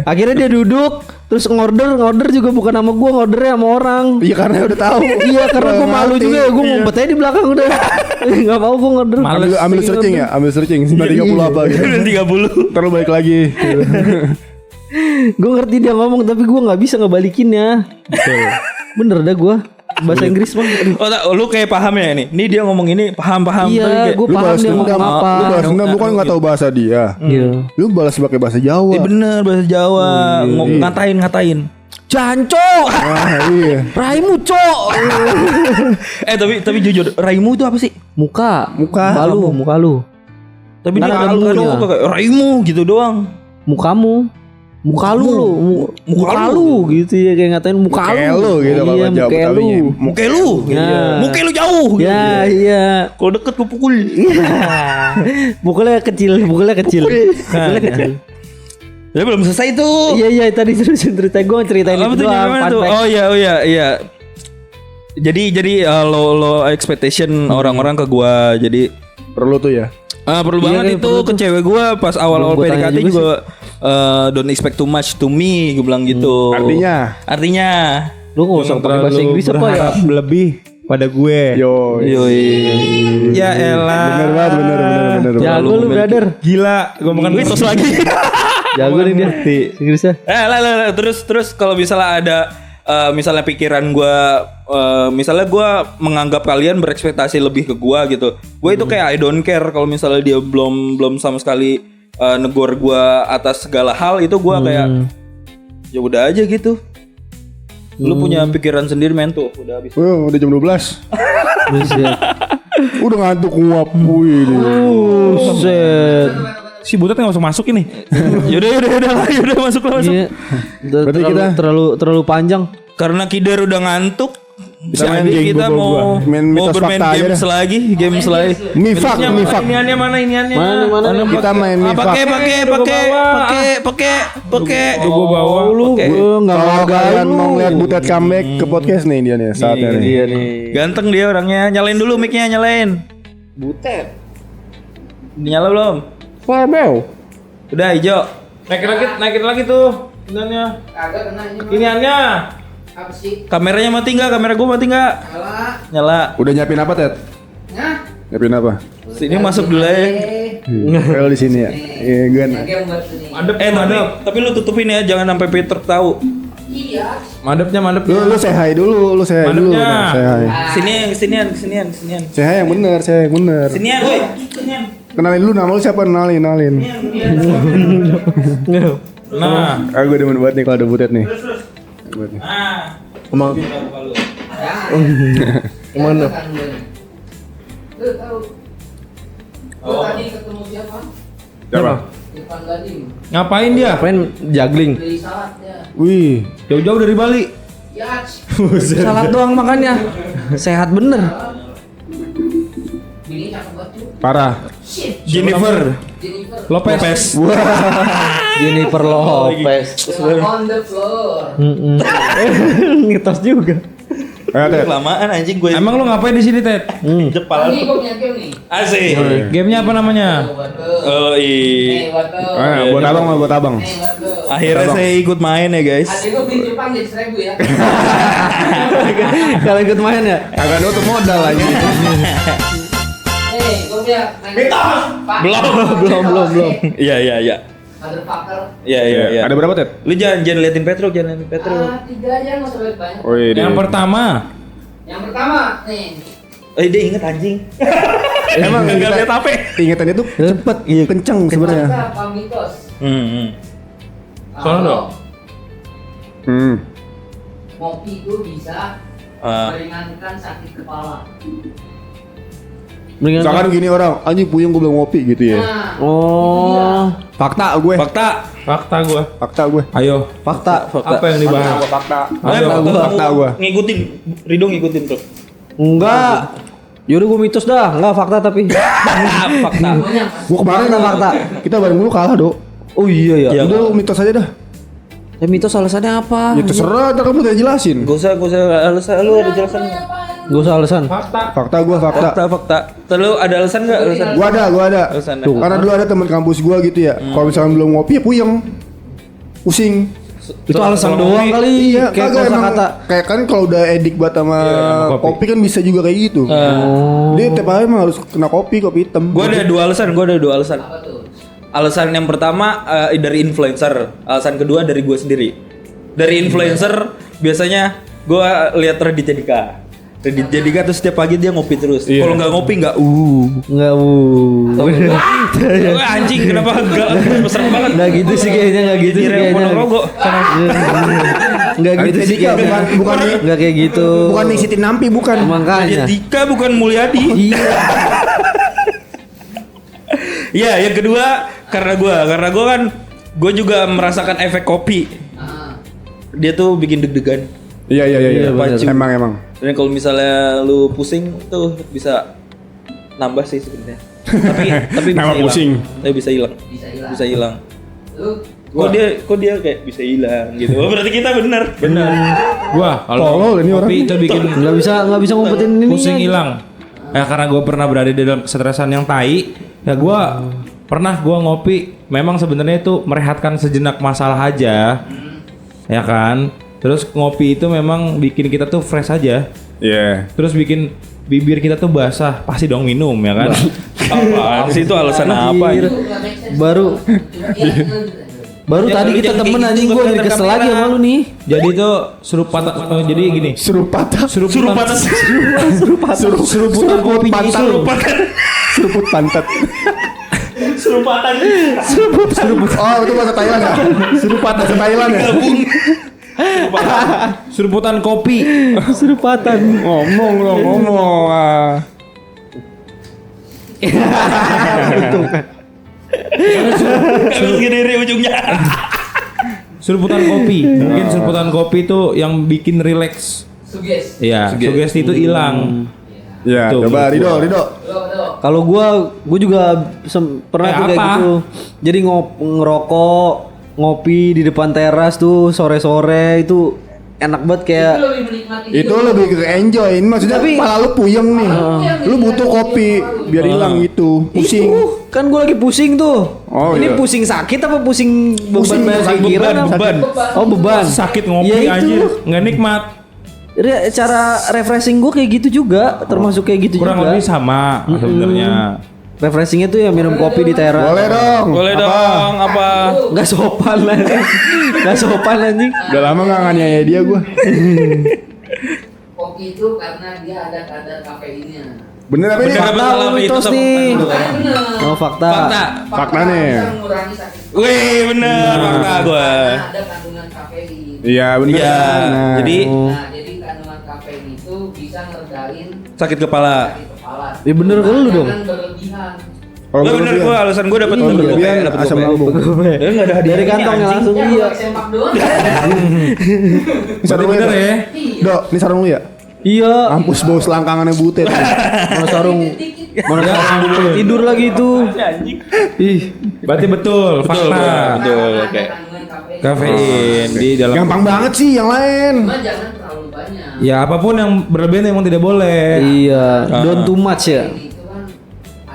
Akhirnya dia duduk terus ngorder juga bukan sama gue, ngordernya sama orang.
Iya karena udah tahu.
Iya karena gue malu juga ya, gue ngumpet aja di belakang udah. Nggak mau gue ngorder.
Ambil searching ya, ambil searching 9.30 apa gitu.
9.30.
Ntar lu balik lagi.
Gue ngerti dia ngomong tapi gue nggak bisa ngebalikinnya. Bener dah gue bahasa Inggris bang.
Oh, lu kayak paham ya ini? Ini dia ngomong ini paham.
Iya, gue
Lu
paham
balas
dia ngomong
dendam.
apa.
Lu balas dendam, lu kan nggak tahu bahasa dia.
Iya.
Lu balas pakai bahasa Jawa.
bener bahasa Jawa. Ngatain.
Janco.
Iya.
Raimu cok.
Tapi jujur, Raimu itu apa sih?
Muka
Muka.
muka lu.
Tapi
Kan
dia
ada munya.
kayak Raimu gitu doang.
Mukamu. Muka lu muka lu gitu ya, kayak ngatain muka lu
gitu kalau
iya,
Jawa
muka lu.
Betawinya.
Muka lu.
Ya.
Muka lu jauh gitu.
Ya iya.
Kalau deket lu pukul.
Pukulnya kecil.
Ya belum selesai tuh.
Iya tadi terusin cerita gue ceritain
Apa
itu
tuh
doang.
gimana
fun
tuh?
fact.
Oh iya. Jadi low expectation orang-orang ke gua. Jadi
Perlu tuh ya.
perlu
Iya,
banget
kayak
itu
perlu
ke
tuh.
cewek gua pas awal-awal
Belum gua tanya
PDKT
juga
juga don't expect too much to me, gue bilang gitu. Artinya
Lu gak usah pakai bahasa Inggris apa ya?
berharap lebih pada gue.
yoi. Ya elah.
Bener banget, bener.
Jago lu brother.
Gila, gue makan
Gue tos lagi.
Jago nih dia. Inggrisnya.
Lah. Terus kalau misalnya ada misalnya pikiran gue, misalnya gue menganggap kalian berekspektasi lebih ke gue gitu. Gue itu kayak I don't care kalau misalnya dia belum sama sekali negor gue atas segala hal itu gue kayak ya udah aja gitu. Lu punya pikiran sendiri men tuh, udah habis.
Udah jam 12. Udah ngantuk nguap. Wih.
Buset.
Si Butet nggak masuk ini.
Yaudah masuk.
Iya.
Berarti kita-
terlalu panjang.
Karena Kider udah ngantuk,
Kita main
jadi
game
kita
gua. Main
mau
mitos
bermain
fakta aja
games
dah.
lagi.
Mifak.
Iniannya mana?
Mana?
Kita main mifak.
Pakai.
Gue bawa lu.
Enggak
Kalau
hargain
kalian
lu.
mau ngeliat Butet comeback ke podcast nih dia nih saatnya nih.
Iya nih.
Ganteng dia orangnya. Nyalain dulu mic-nya, nyalain.
Butet.
Nyala belum? Udah hijau.
Naikin lagi tuh. Iniannya.
Kagak kena ini. mah.
Iniannya.
Apa sih?
Kameranya mati enggak? Kamera gua mati enggak?
Salah.
Nyala.
Udah nyiapin apa Ted?
Nah.
Nyiapin apa?
Sini masuk dulu ya.
Kalau di sini ya. Iya gue.
Game buat ini.
Tapi lu tutupin ya, jangan sampai Peter tahu.
Iya.
Madepnya.
Lu say hi dulu, Say hi.
Kesinian.
Say hi yang bener.
Sinian, woi. Sinian.
Kenalin dulu nama lu siapa? Kenalin.
Nah,
Gue demen banget nih kalau ada Butet nih.
Ah.
Emang
Kemana?
Lu tahu. Lu tadi ketemu siapa?
siapa?
Irfan Gadim.
ngapain dia?
Apain juggling?
Beli salad ya.
Wih,
Jauh-jauh dari Bali.
Ya.
Salad doang makannya. Sehat bener.
Bini cakep banget tuh.
Parah.
Shit.
Jennifer
Jennifer.
Lopez.
Jennifer Lopez.
On the floor.
Ngitos juga.
Ted.
Kelamaan anjing gue.
Emang lu ngapain di sini, Ted?
Jepal.
Ini gue punya game nih.
Asik.
Gamenya apa namanya?
Buat lo.
Oh iya.
Nih buat lo.
Buat abang mah buat abang.
Nih buat lo.
Akhirnya saya ikut main ya guys.
Adik gue beli Jepang jadi 1.000 ya.
Kalau ikut main ya?
Agak nutup modal aja.
Nih gue punya.
Belum. Iya.
Motherfucker.
Iya.
Ada berapa, Ted?
Lu jangan liatin Petro, jangan liatin Petro.
3 aja nggak usah banyak.
Oh iya.
Yang pertama.
Yang pertama nih.
Dia inget anjing.
Emang
Nggak liat HP.
ingetannya tuh cepet, kenceng sebenarnya.
Kita pamitos.
Soalnya dong.
Ngopi itu bisa meringankan sakit kepala.
Misalkan gini orang, anjing puyeng gue belum ngopi gitu ya.
Nah,
Oh,
Fakta gue.
Fakta gua. Ayo,
fakta.
apa yang dibahas?
Fakta.
Fakta
gua.
Ngikutin, Ridho ngikutin tuh.
Enggak. Yaudah gue mitos dah, enggak fakta tapi.
Fakta.
pokoknya
Gue kemarin
Fakta, fakta.
Kita bareng dulu kalah, Dok.
Oh iya ya.
Iya.
Udah lu mitos aja dah.
Ya mitos alasannya apa?
Ya terserah, ntar kamu udah jelasin.
Gak usah alasan, lu ada jelasan.
Gak usah alasan.
Fakta gue fakta.
Fakta. Terus ada alasan nggak? Alasan.
Gua ada.
Alasan.
Karena dulu ada teman kampus gua gitu ya. Kalau misalkan belum ngopi ya puyeng. Pusing.
Itu alasan
Kalau
doang
ngopi,
kali.
Iya,
Kayak
kagak emang
kata.
kayak kan kalau udah edik banget sama
sama kopi.
kopi kan bisa juga kayak gitu. Dia tiap hari emang harus kena kopi hitam.
Gue ada dua alasan.
apa tuh?
Alasan yang pertama dari influencer. Alasan kedua dari gue sendiri. Dari influencer biasanya gue lihat Raditya Dika. Raditya Dika tuh setiap pagi dia ngopi terus. Kalau nggak ngopi nggak
Enggak,
Wah, anjing kenapa enggak serem banget.
Enggak gitu sih kayaknya, enggak gitu sih kayaknya.
Ponorogo.
Enggak gitu sih
Dika
kayaknya.
bukan
Enggak kayak gitu.
bukan Nisitin Nampi bukan.
Raditya
Makanya.
Dika bukan Mulyadi.
Iya.
Iya, yang kedua karena gue kan gue juga merasakan efek kopi. Dia tuh bikin deg-degan.
Iya.
Iya, bener.
Emang.
Dan kalau misalnya lu pusing tuh bisa nambah sih sebenarnya. tapi bisa
Nambah
hilang.
pusing.
Tapi bisa hilang. Bisa hilang.
Lu
Kok dia kayak bisa hilang gitu. Oh, berarti kita benar.
Gua
Tolol
kalau
ini orang.
kopi itu bikin
Enggak bisa ngumpetin ini.
pusing hilang. Ya karena gue pernah berada di dalam kesetresan yang tai, ya gue pernah ngopi. Memang sebenarnya itu merehatkan sejenak masalah aja, ya kan. Terus ngopi itu memang bikin kita tuh fresh aja.
Iya.
Terus bikin bibir kita tuh basah, pasti dong minum ya kan.
Apaan sih itu alasan apa?
Anjir. Baru
Ya,
tadi
lu
kita
jangan
temen
kayak
anjing
gitu,
gue
kelihatan
jadi kesel
kamera.
lagi sama lu nih.
Jadi tuh jadi gini.
Seruput
Seruputan kopinya itu.
Seruput pantat.
Serupatan.
Oh, itu bahasa Thailand ya? Seruput bahasa Thailand ya?
Seruputan kopi.
Serupatan.
Ngomong dong, ngomong.
Harus gede ujungnya.
Seruputan kopi. Mungkin seruputan kopi itu yang bikin relax.
Suges.
Iya, sugesti itu hilang.
Ya,
Tuh,
coba
menurut
Ridho.
Lo.
Kalau gue juga pernah tuh kayak
apa?
gitu. Jadi ngerokok, ngopi di depan teras tuh sore-sore itu enak banget kayak
Itu lebih menikmati.
Itu lebih ke enjoy. Maksudnya
Tapi-
kepala lu puyeng nih. Lu butuh kopi biar hilang gitu. Pusing.
Itu kan gue lagi pusing tuh.
Oh,
Ini
iya.
pusing sakit apa pusing
Pusing,
beban
sakit
pikiran apa?
beban.
Oh beban.
Sakit ngopi
Ya itu.
anjir, nggak nikmat.
Cara refreshing gue kayak gitu juga, termasuk kayak gitu
Kurang
juga.
lebih sama sebenarnya.
Refreshingnya tuh ya minum kopi di teras.
Boleh dong.
Boleh dong apa?
Nggak sopan lah. Nggak sopan anjing.
Udah lama gak nganiaya dia gua.
Kopi itu karena dia ada kadar kafeinnya.
Bener apa ini?
Bener.
Fakta
Betul,
lu
itu
mitos
sama-
nih.
Makanya bener.
Oh fakta.
Fakta nih.
Bisa mengurangi sakit kepala.
Wih, bener fakta gua.
Karena ada kandungan kafein.
Iya bener.
Iya,
Nah.
jadi
Jadi kandungan kafein itu bisa ngeredain
sakit kepala.
sakit kepala.
Ya bener ke lu dong.
Jangan berlebihan.
Kalau
Gua bener gua alasan gua dapat
berlebihan
dapat
asam
gope.
lambung.
Ya enggak ada hadiah.
Dari kantongnya langsung
Ya
iya.
gua semak doang.
Sarung lu
Bener
ya?
ya.
Dok, ini sarung lu ya?
Iya.
Mampus bau selangkangannya butet.
Mana sarung tidur lagi itu. Ih,
Berarti betul, fakta.
Betul, oke.
Kandungan kafein.
Kafein di dalam.
Gampang banget sih yang lain.
Cuma jangan terlalu banyak.
Ya apapun yang berlebihan emang tidak boleh.
iya. Don't too much ya.
Itu kan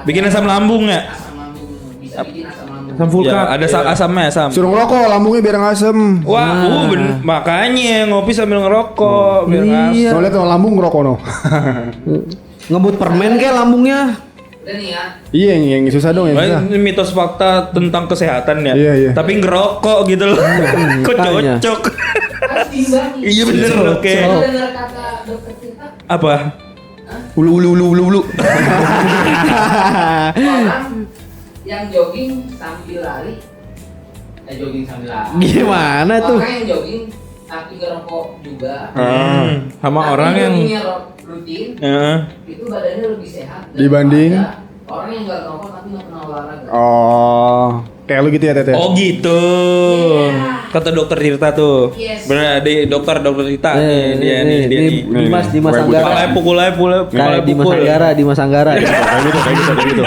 Bikin asam lambung ya?
asam lambung, bisa bikin asam lambung.
Asam vulkan.
Ya, ada asamnya asam.
Suruh ngerokok lambungnya biar ngasem.
Wah, makanya ngopi sambil ngerokok biar
Iya.
Soalnya tuh lambung ngerokok no.
Ngebut permen kayak lambungnya.
Udah nih ya.
Iya yang susah dong yang susah.
Ini mitos fakta tentang kesehatan ya.
Iya, iya.
Tapi ngerokok gitu loh. Kok
makanya.
cocok.
Harus diimbangi.
Iya bener oke.
Saya dengar kata dokter kita,
Apa?
Ulu.
orang yang jogging sambil lari, jogging sambil lari.
Gimana tuh?
Orang yang jogging tapi ngerokok juga.
Sama
Tapi
orang yang
joggingnya rutin,
Heeh.
itu badannya lebih sehat
Dibanding?
daripada orang yang nggak ngerokok tapi nggak pernah olahraga.
Oh, kayak lu gitu ya Tete.
Oh gitu. Kata dokter Tirta tuh.
Yes.
Bener di dokter Tirta nih dia nih dia nih.
Dimas
Kayak
Anggara.
Kepalanya pukul aja
Kayak Dimas Anggara, Dimas Anggara.
Kayak gitu.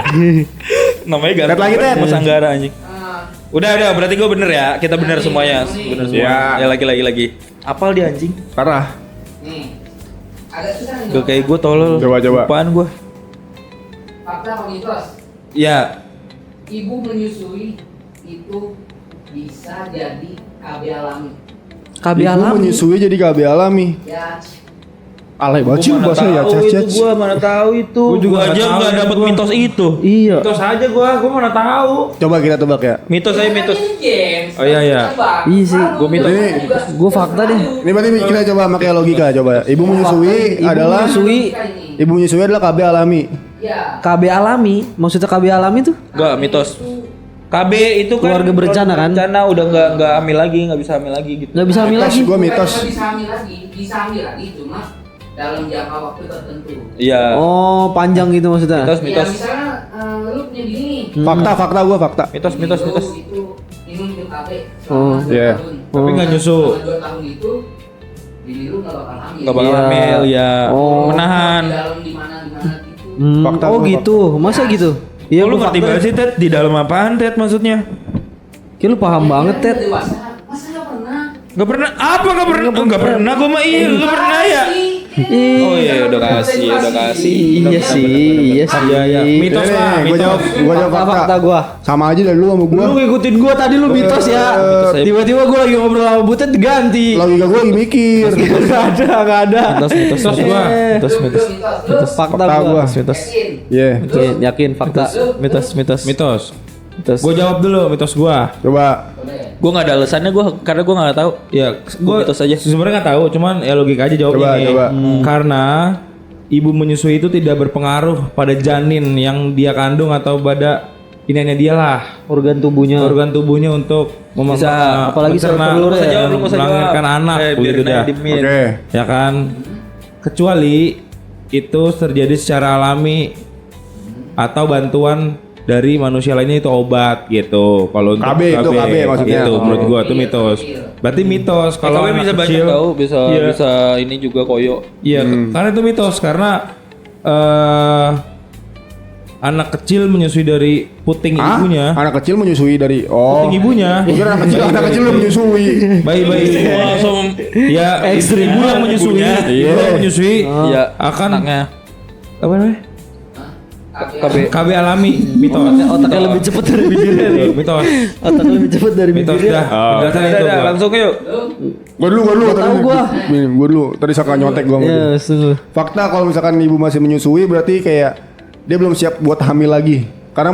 Namanya Garut.
Tet lagi, Tet.
Mas Anggara anjing.
Ah,
Udah berarti gue bener ya. Kita bener semuanya. Bener semua.
Ya.
Ya lagi. Apal dia anjing.
Parah.
nih, agak susah nih.
Gak kayak gue tolol.
Coba.
Apaan gue?
Fakta apa mitos?
Ya.
Ibu menyusui itu bisa jadi KB alami.
KB
Ibu
alami.
menyusui jadi KB alami.
Ya,
Alay banget sih
Gua mana
bahasa ya
tahu itu
cas.
gue mana tahu itu.
Gua juga
Gua
nggak
aja
tahu
nggak
itu
dapat
gua.
mitos itu.
Iya.
Mitos aja gua mana tahu.
Coba kita tebak ya.
Mitos aja mitos.
Ini James.
Oh, iya.
Iya sih.
Gua mitos.
Gua fakta deh.
Ini berarti kita coba pakai logika coba. Ibu menyusui adalah ibu menyusui adalah KB alami.
Ya.
KB alami. Maksudnya KB alami tuh?
Enggak mitos. KB itu kan
Keluarga berencana kan?
Berencana udah nggak hamil lagi, nggak bisa hamil lagi gitu.
Nggak bisa hamil
Mitos,
lagi.
gua mitos.
Bisa hamil lagi, cuma dalam jangka waktu tertentu.
Iya.
Oh, panjang gitu maksudnya.
Mitos.
Ya misalnya lu punya bini nih.
Fakta gua fakta.
Mitos.
Bini lu itu minum pil KB
Oh,
selama 2
iya.
tahun.
Tapi nggak nyusu.
Selama 2 tahun itu bini lu nggak bakal hamil.
Nggak bakal
Iya.
hamil ya.
Oh.
Menahan.
Di dalam di mana gitu.
Fakta
Oh
gua,
gitu. Masa gitu? Iya,
Oh, lu
gua
ngerti
fakta.
banget sih Ted di dalam apaan Ted maksudnya?
Kayak lu paham banget, Ted.
Dewasa, masa nggak pernah?
Gak pernah apa gak pernah? Gak pernah gue mah iya lu pernah ya. Oh iya udah kasih.
Iya sih, iya sih.
Iya. Mitos
Nih,
lah,
gua jawab
Fakta
fakta.
gua.
Sama aja dari lu sama gua.
Lu ngikutin gua tadi lu mitos ya. Tiba-tiba gua lagi ngobrol sama Butet diganti.
Logika gua lagi mikir.
Enggak ada.
Mitos gua.
Mitos.
Fakta
Fakta
gua.
gua.
Mitos.
Iya.
Yakin fakta.
Mitos.
Mitos.
Mitos.
Gua jawab dulu mitos gua.
Coba.
Gue gak ada alasannya karena gue gak tahu.
Ya,
Gua mitos aja.
Sebenarnya nggak tahu, cuman ya logika aja jawabnya nih.
Coba.
Karena ibu menyusui itu tidak berpengaruh pada janin yang dia kandung atau pada iniannya dia lah.
Organ tubuhnya.
Organ tubuhnya untuk
Bisa,
apalagi
mencerna-
telur ya.
Jawab, lu nggak usah
melahirkan
jawab.
anak
biar
begitu dah.
dimin.
Oke.
Ya kan? Kecuali itu terjadi secara alami atau bantuan dari manusia lainnya itu obat gitu. Kalau untuk
KB itu KB maksudnya.
Itu
Oh.
menurut gua itu mitos. Berarti mitos kalau
Kalau
anak
bisa banyak
kecil
tahu, bisa
Iya.
bisa ini juga koyo.
Iya, karena itu mitos karena anak kecil menyusui dari puting
Hah?
ibunya.
Anak kecil menyusui dari
Puting ibunya.
Gua kira anak kecil udah menyusui.
Bayi-bayi.
Langsung
Ya,
Ekstrim.
ibu yang menyusui.
Iya.
Ibu yang menyusui
ya
akan
anaknya.
apa namanya?
KB.
KB alami mitos.
Otaknya lebih cepet dari bibirnya nih.
Mitos.
Otaknya lebih cepet dari
Mitos
bibirnya.
dah. Penjelasan itu gua.
Langsung yuk.
Gua dulu
tahu gua.
Gua dulu. Tadi Saka nyontek gua sama dia.
Ya, sungguh.
Fakta kalau misalkan ibu masih menyusui berarti kayak dia belum siap buat hamil lagi. Karena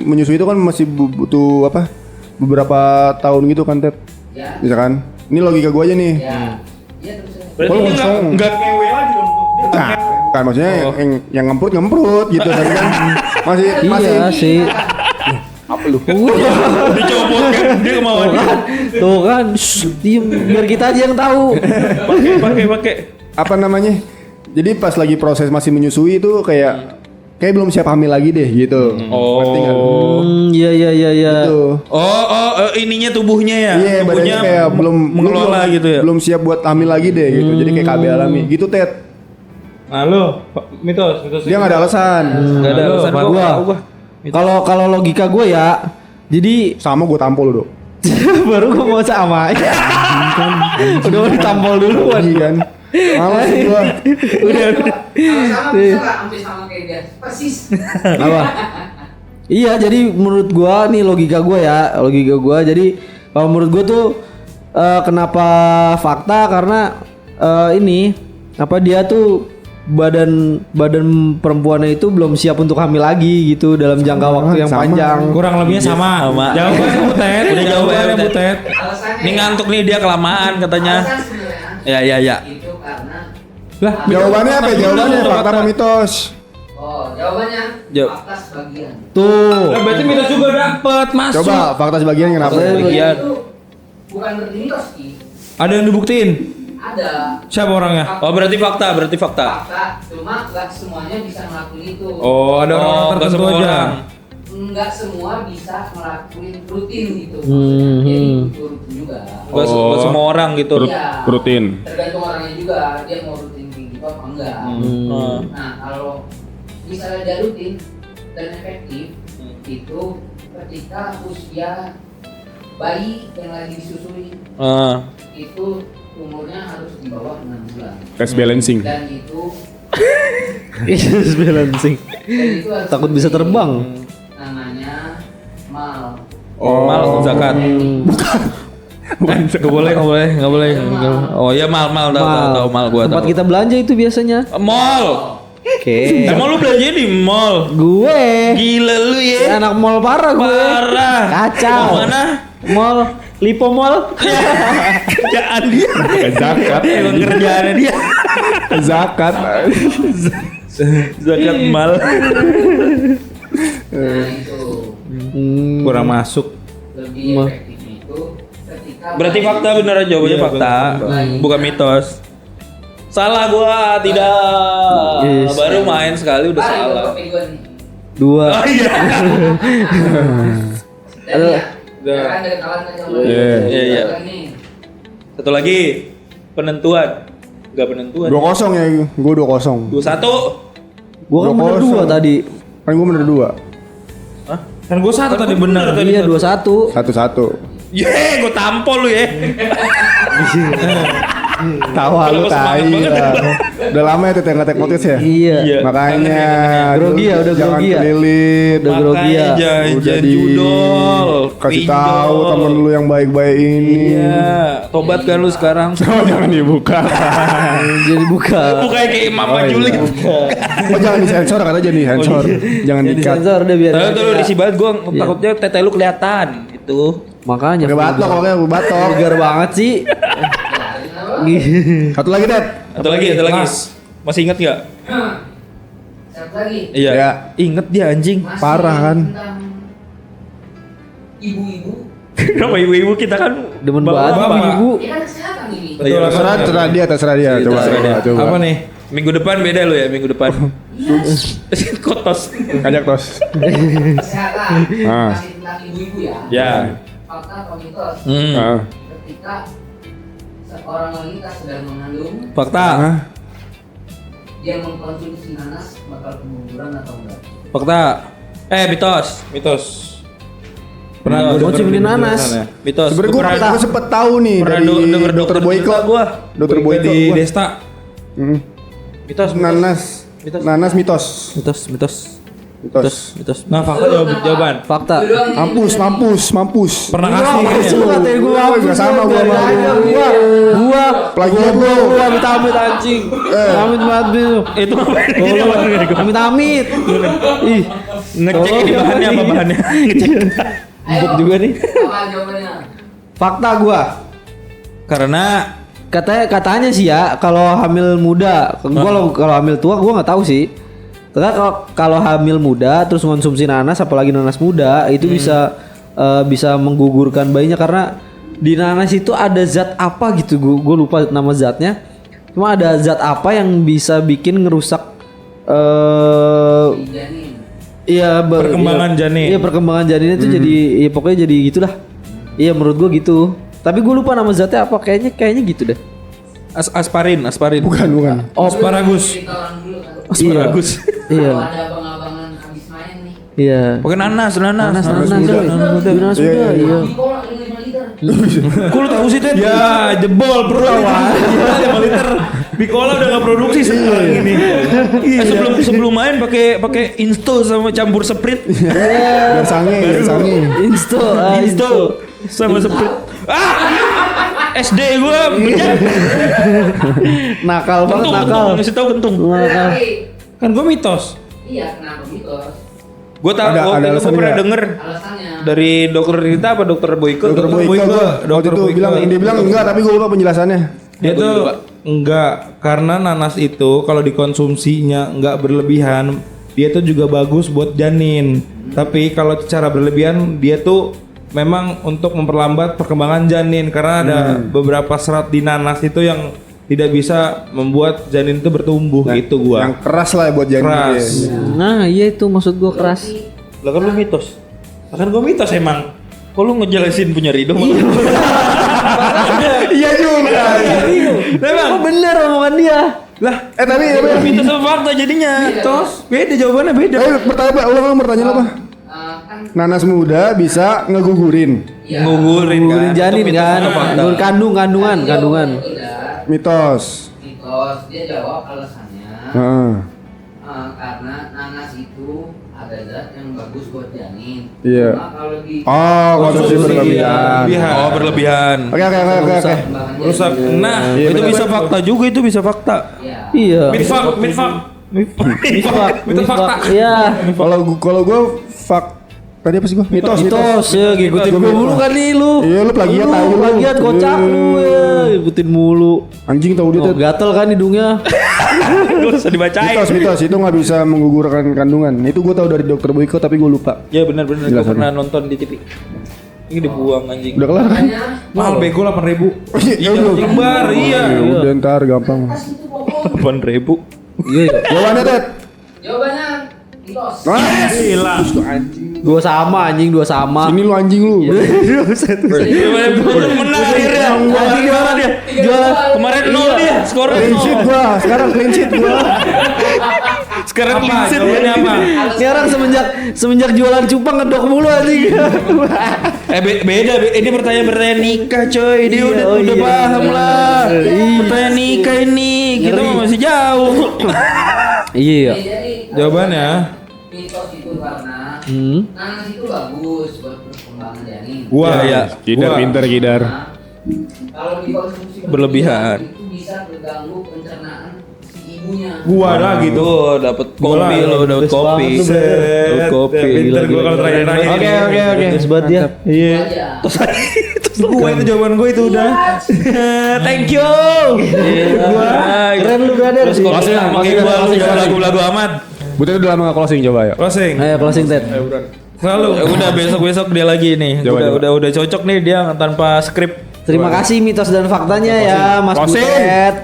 menyusui itu kan masih butuh apa? Beberapa tahun gitu kan, Ted.
Ya.
Misalkan ini logika gua aja nih.
Ya. Iya terus.
Berarti
Oh,
dia
langsung.
nggak ngewe lagi dong.
Nah, kan maksudnya yang ngemprut gitu tapi kan masih
Iya sih.
Dicopot kan dia kemauan.
Tuh kan, shh, diem biar kita aja yang tahu.
Pakai.
apa namanya? Jadi pas lagi proses masih menyusui itu kayak belum siap hamil lagi deh gitu. Ngerti nggak?
Iya.
Gitu.
Ininya tubuhnya ya.
Iya,
tubuhnya
badannya kayak belum
mengelola gitu ya.
Belum siap buat hamil lagi deh gitu. Jadi kayak KB alami gitu, Ted.
Nah lu, mitos.
Dia nggak ada alasan.
Enggak ada alasan
gua. Kalau logika gue ya, jadi
Sama gue tampol lu, Dok.
baru gue mau sama. Udah mau ditampol duluan.
Iya kan. Males gue.
Udah.
Kalau sama bisa nggak hampir sama kayak dia, persis.
Apa? Iya, jadi menurut gua nih logika gua jadi kalau menurut gua tuh kenapa fakta karena ini apa dia tuh badan perempuannya itu belum siap untuk hamil lagi gitu dalam jangka waktu yang
sama.
panjang.
Kurang lebihnya sama. Jawabannya Butet.
Udah jawabannya
Butet.
Alasannya
Ini ngantuk nih dia kelamaan katanya.
alasan sebenarnya
Ya.
itu karena
Lah,
Jawabannya apa? Jawabannya fakta apa mitos?
jawabannya
Jawab.
fakta sebagian.
Tuh.
lah berarti mitos juga dapat masuk.
Coba fakta sebagian kenapa?
Bagian.
Itu bukan berarti mitos Ki.
Ada yang dibuktiin.
Ada
Siapa orangnya?
Oh berarti fakta.
fakta, cuma nggak semuanya bisa ngelakuin itu.
Oh, ada orang
nggak
tertentu
semua
aja.
orang.
Nggak semua bisa ngelakuin rutin gitu.
Hmm.
Jadi butuh rutin juga.
Nggak semua orang gitu.
Iya.
Rutin.
Tergantung orangnya juga, dia mau rutin kayak gitu apa enggak.
Hmm.
Nah kalau misalnya dia rutin dan efektif itu ketika usia bayi yang lagi disusui itu umurnya harus di bawah 6 bulan
Tes balancing.
dan itu
Balancing.
harus
Takut bisa terbang.
namanya mal.
Mal zakat. Nggak boleh. Oh iya mal tahu mal gua
Tempat
tahu.
kita belanja itu biasanya.
Mall.
Oke.
Emang lu belanja di mall?
Gue
Gila lu ya.
anak mall parah gue.
Parah.
Kacau.
Mau mana?
Mall Lipo Mall.
Kerjaan dia.
Zakat.
Emang kerjaannya dia.
Zakat.
Zakat mal.
Nah itu
Kurang masuk.
lebih efektif itu ketika
Berarti
bayi-
fakta beneran jawabannya fakta, bukan mitos. Salah gua tidak.
Yes.
Baru main sekali udah
Balik
salah.
ke topik gua nih.
Dua.
Oh iya.
Dan ya kan dari kawan kan sama
Iya.
nih.
Satu lagi penentuan. Enggak penentuan.
2-0 ya, gue 2-0.
2-1.
Gua kan bener 2 tadi.
Kan gue bener 2.
Kan gue satu tadi benar.
Iya 2-1.
1-1.
Ye, gua tampol lu ya.
Tawa lu
Kenapa semangat
tai
banget
ya. Udah lama ya tuh ngetek podcast ya?
Iya.
Iya.
Makanya
Grogi ya, udah
jangan
grogi ya.
kelilit.
Udah grogi ya.
Jangan
Udah di
judol.
kasih
Pinjol.
tahu temen lu yang baik-baik ini.
Iya, tobat kan lu sekarang.
Oh, jangan dibuka.
Jadi buka.
Bukannya kayak Imam Julid.
Oh jangan disensor kata aja nih sensor. Jangan
Jadi
dikat.
sensor udah biar.
Tahu tuh risih banget gua takutnya tete lu kelihatan gitu.
Makanya.
Pakai batok pokoknya batok.
Vulgar banget sih.
Satu lagi Ted.
Satu lagi. Masih inget nggak?
Satu lagi.
Iya.
Ya.
Inget dia anjing.
Masih
Parah kan?
tentang ibu-ibu.
Kenapa ibu-ibu kita kan
Demen
bapak-
banget
bapak.
ibu.
Ya kan kesehatan ini.
Iya,
Terserah dia, terserah dia. Coba,
terserah dia.
coba.
Apa nih?
Minggu depan beda lu ya, minggu depan. Kotos.
Kajak tos.
Kesehatan.
Ah.
Masih tentang ibu-ibu ya.
Ya.
Fakta atau mitos?
Ah.
Ketika seorang wanita sedang mengandung,
Fakta.
Ah.
dia mengkonsumsi nanas bakal keguguran atau enggak?
Fakta. Mitos.
Mitos. Pernah
Mau cibulin nanas.
Mitos.
Sebenernya
Gua
gue sempet tahu nih
pernah
dari
denger
dokter Boyko.
gua.
Dokter Boyko.
di Desta.
Hmm.
Mitos.
Nanas. Nanas mitos.
Mitos.
Mitos.
Nah, fakta jawaban.
Fakta.
Mampus.
Pernah kasih
Lu katain gua
Gua nggak sama gua sama
Gua. Gua.
Plagiat lu.
Gua amit-amit anjing. Amit-amit.
Itu
Amit-amit. Ih.
ngecek ini bahannya apa bahannya. Ngecek.
Empuk juga nih.
Apa jawabannya?
Fakta gua.
Karena
Katanya sih ya kalau hamil muda, gua kalau hamil tua gua nggak tahu sih. Karena kalau hamil muda terus konsumsi nanas, apalagi nanas muda itu bisa menggugurkan bayinya karena di nanas itu ada zat apa gitu, gua lupa nama zatnya. Cuma ada zat apa yang bisa bikin ngerusak
Janin.
iya
Perkembangan janin.
Iya perkembangan janinnya itu jadi ya pokoknya jadi gitulah. Iya menurut gua gitu. Tapi gue lupa nama zatnya apa, kayaknya gitu deh.
aspirin.
Bukan.
Oh,
Asparagus.
Di tahun dulu
Asparagus.
Iya.
Kalau ada abang-abangan habis main nih.
Iya.
Pakai nanas.
Nanas
muda.
coy. Nanas muda. Iya.
Di kolam 5 liter.
Kok lu tahu sih Ted?
Ya jebol perut awan. 5 liter. Bikola udah gak produksi sekarang ini.
Sebelum main pakai insto sama campur Sprite.
Biar sange.
Insto.
Sama Sprite. SD gua bejat.
Nakal banget,
Kentung,
nakal.
ngasih tahu kentung.
Nakal.
Kan gue mitos.
Iya, kenapa mitos?
Gua tahu
Ada
waktu itu
alasan
gua pernah
nggak?
denger
Alasannya.
dari dokter Rita apa dokter Boyko?
Dokter Boyko waktu itu bilang, dia bilang enggak, tapi gue lupa penjelasannya.
Dia tuh enggak, karena nanas itu kalau dikonsumsinya enggak berlebihan, dia tuh juga bagus buat janin. Tapi kalau secara berlebihan dia tuh memang untuk memperlambat perkembangan janin karena ada beberapa serat di nanas itu yang tidak bisa membuat janin itu bertumbuh gitu gua.
Yang keras lah buat janin.
Keras.
Iya.
Nah, iya itu maksud gua keras.
Lah kan lu mitos. Kan gua mitos emang. Kok lu ngejelasin punya Rido?
Iya juga.
Memang bener omongan dia.
Lah, tapi
Mitos sama fakta jadinya. Tos, beda jawabannya beda.
pertanyaan ulang pertanyaan apa?
Kan
Nanas muda bisa ngegugurin.
Ngugurin
Gugurin
kan.
janin
Itu mitos
kan.
atau fakta?
Kandungan.
Tidak.
Mitos.
Mitos. Dia jawab alasannya.
Heeh.
Karena nanas itu ada zat yang bagus buat janin.
Iya.
Cuma kalau di
Oh, konsumsi berlebihan.
Oh, berlebihan.
Oke.
perkembangan
Rusak.
janin.
Nah,
Iya,
Itu
bener.
bisa fakta juga, itu bisa fakta.
Iya.
Iya.
mitfak.
Misbak. Iya.
Kalau gue fak tadi apa sih gue? Mitos.
Mitos ya, ngikutin gue mulu kan nih lu.
Iya, lu plagiat tahu lu.
Plagiat kocak lu ya, ngikutin mulu.
Anjing tahu dia
Oh,
tuh.
gatel kan hidungnya.
Gak usah dibacain.
Mitos itu nggak bisa menggugurkan kandungan. Itu gue tahu dari dokter Boyko tapi gue lupa.
Ya benar-benar gue
Jelasannya.
pernah nonton di TV. Ini dibuang anjing.
Udah kelar kan?
Mahal bego 8.000.
Iya,
lembar, iya.
Udah ntar gampang.
8.000.
Iya.
Jawabannya Ted.
Jawabannya mitos.
Gila.
Dua sama anjing, dua sama.
Ini lu anjing lu.
Menang akhirnya.
Anjing gimana dia? Jualan.
Kemarin 0 dia, skornya
Clean sheet
0.
gua, sekarang clean sheet gua.
Sekarang
Apa?
clean sheet.
Jawabannya apa?
Sekarang semenjak jualan cupang ngedok mulu anjing.
Beda. Ini pertanyaan nikah coy. Dia
Iya,
udah
oh iya.
paham lah. Pertanyaan nikah ini. Kita mah masih jauh.
Iya.
Jadi
Jawabannya
mitos itu karena
Hmm.
nanas itu bagus buat perkembangan janin.
gua.
Iya.
Gua.
Kidar.
Nah, kalau dikonsumsi
Berlebihan.
itu bisa terganggu pencernaan si ibunya.
Gua lagi tuh.
Tuh dapat
Gua
kopi
lah.
lo, dapat kopi. Dapat kopi.
Pinter gua kalau terakhir-terakhir.
Oke. Terus buat dia.
Iya.
Aja.
Gua itu jawaban gua itu udah.
Thank you. Gua
Keren lu brother.
Terus kalau pakai gua lu jangan lagu-lagu amat.
Butet udah lama nggak closing coba ya.
Closing.
Ayo closing Ted.
Selalu.
Udah besok dia lagi nih.
Coba.
Udah cocok nih dia tanpa skrip.
Terima kasih mitos dan faktanya ya Mas
Closing.
Butet.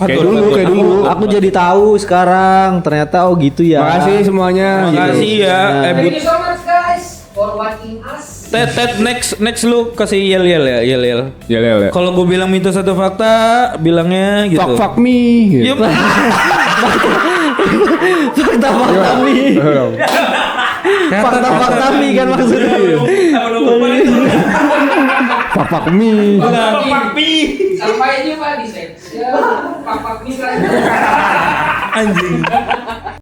Kayak dulu.
Aku jadi tahu sekarang ternyata oh gitu ya.
Makasih semuanya.
Makasih ya.
Thank you so much guys for watching us.
Ted next lu kasih yel ya.
Ya.
Kalau gue bilang mitos atau fakta, bilangnya gitu.
Fuck me.
Yup.
Fakta mi. Fakta mi kan maksudnya.
Fuck me.
Sampai jumpa di section Pak Pak
Anjing.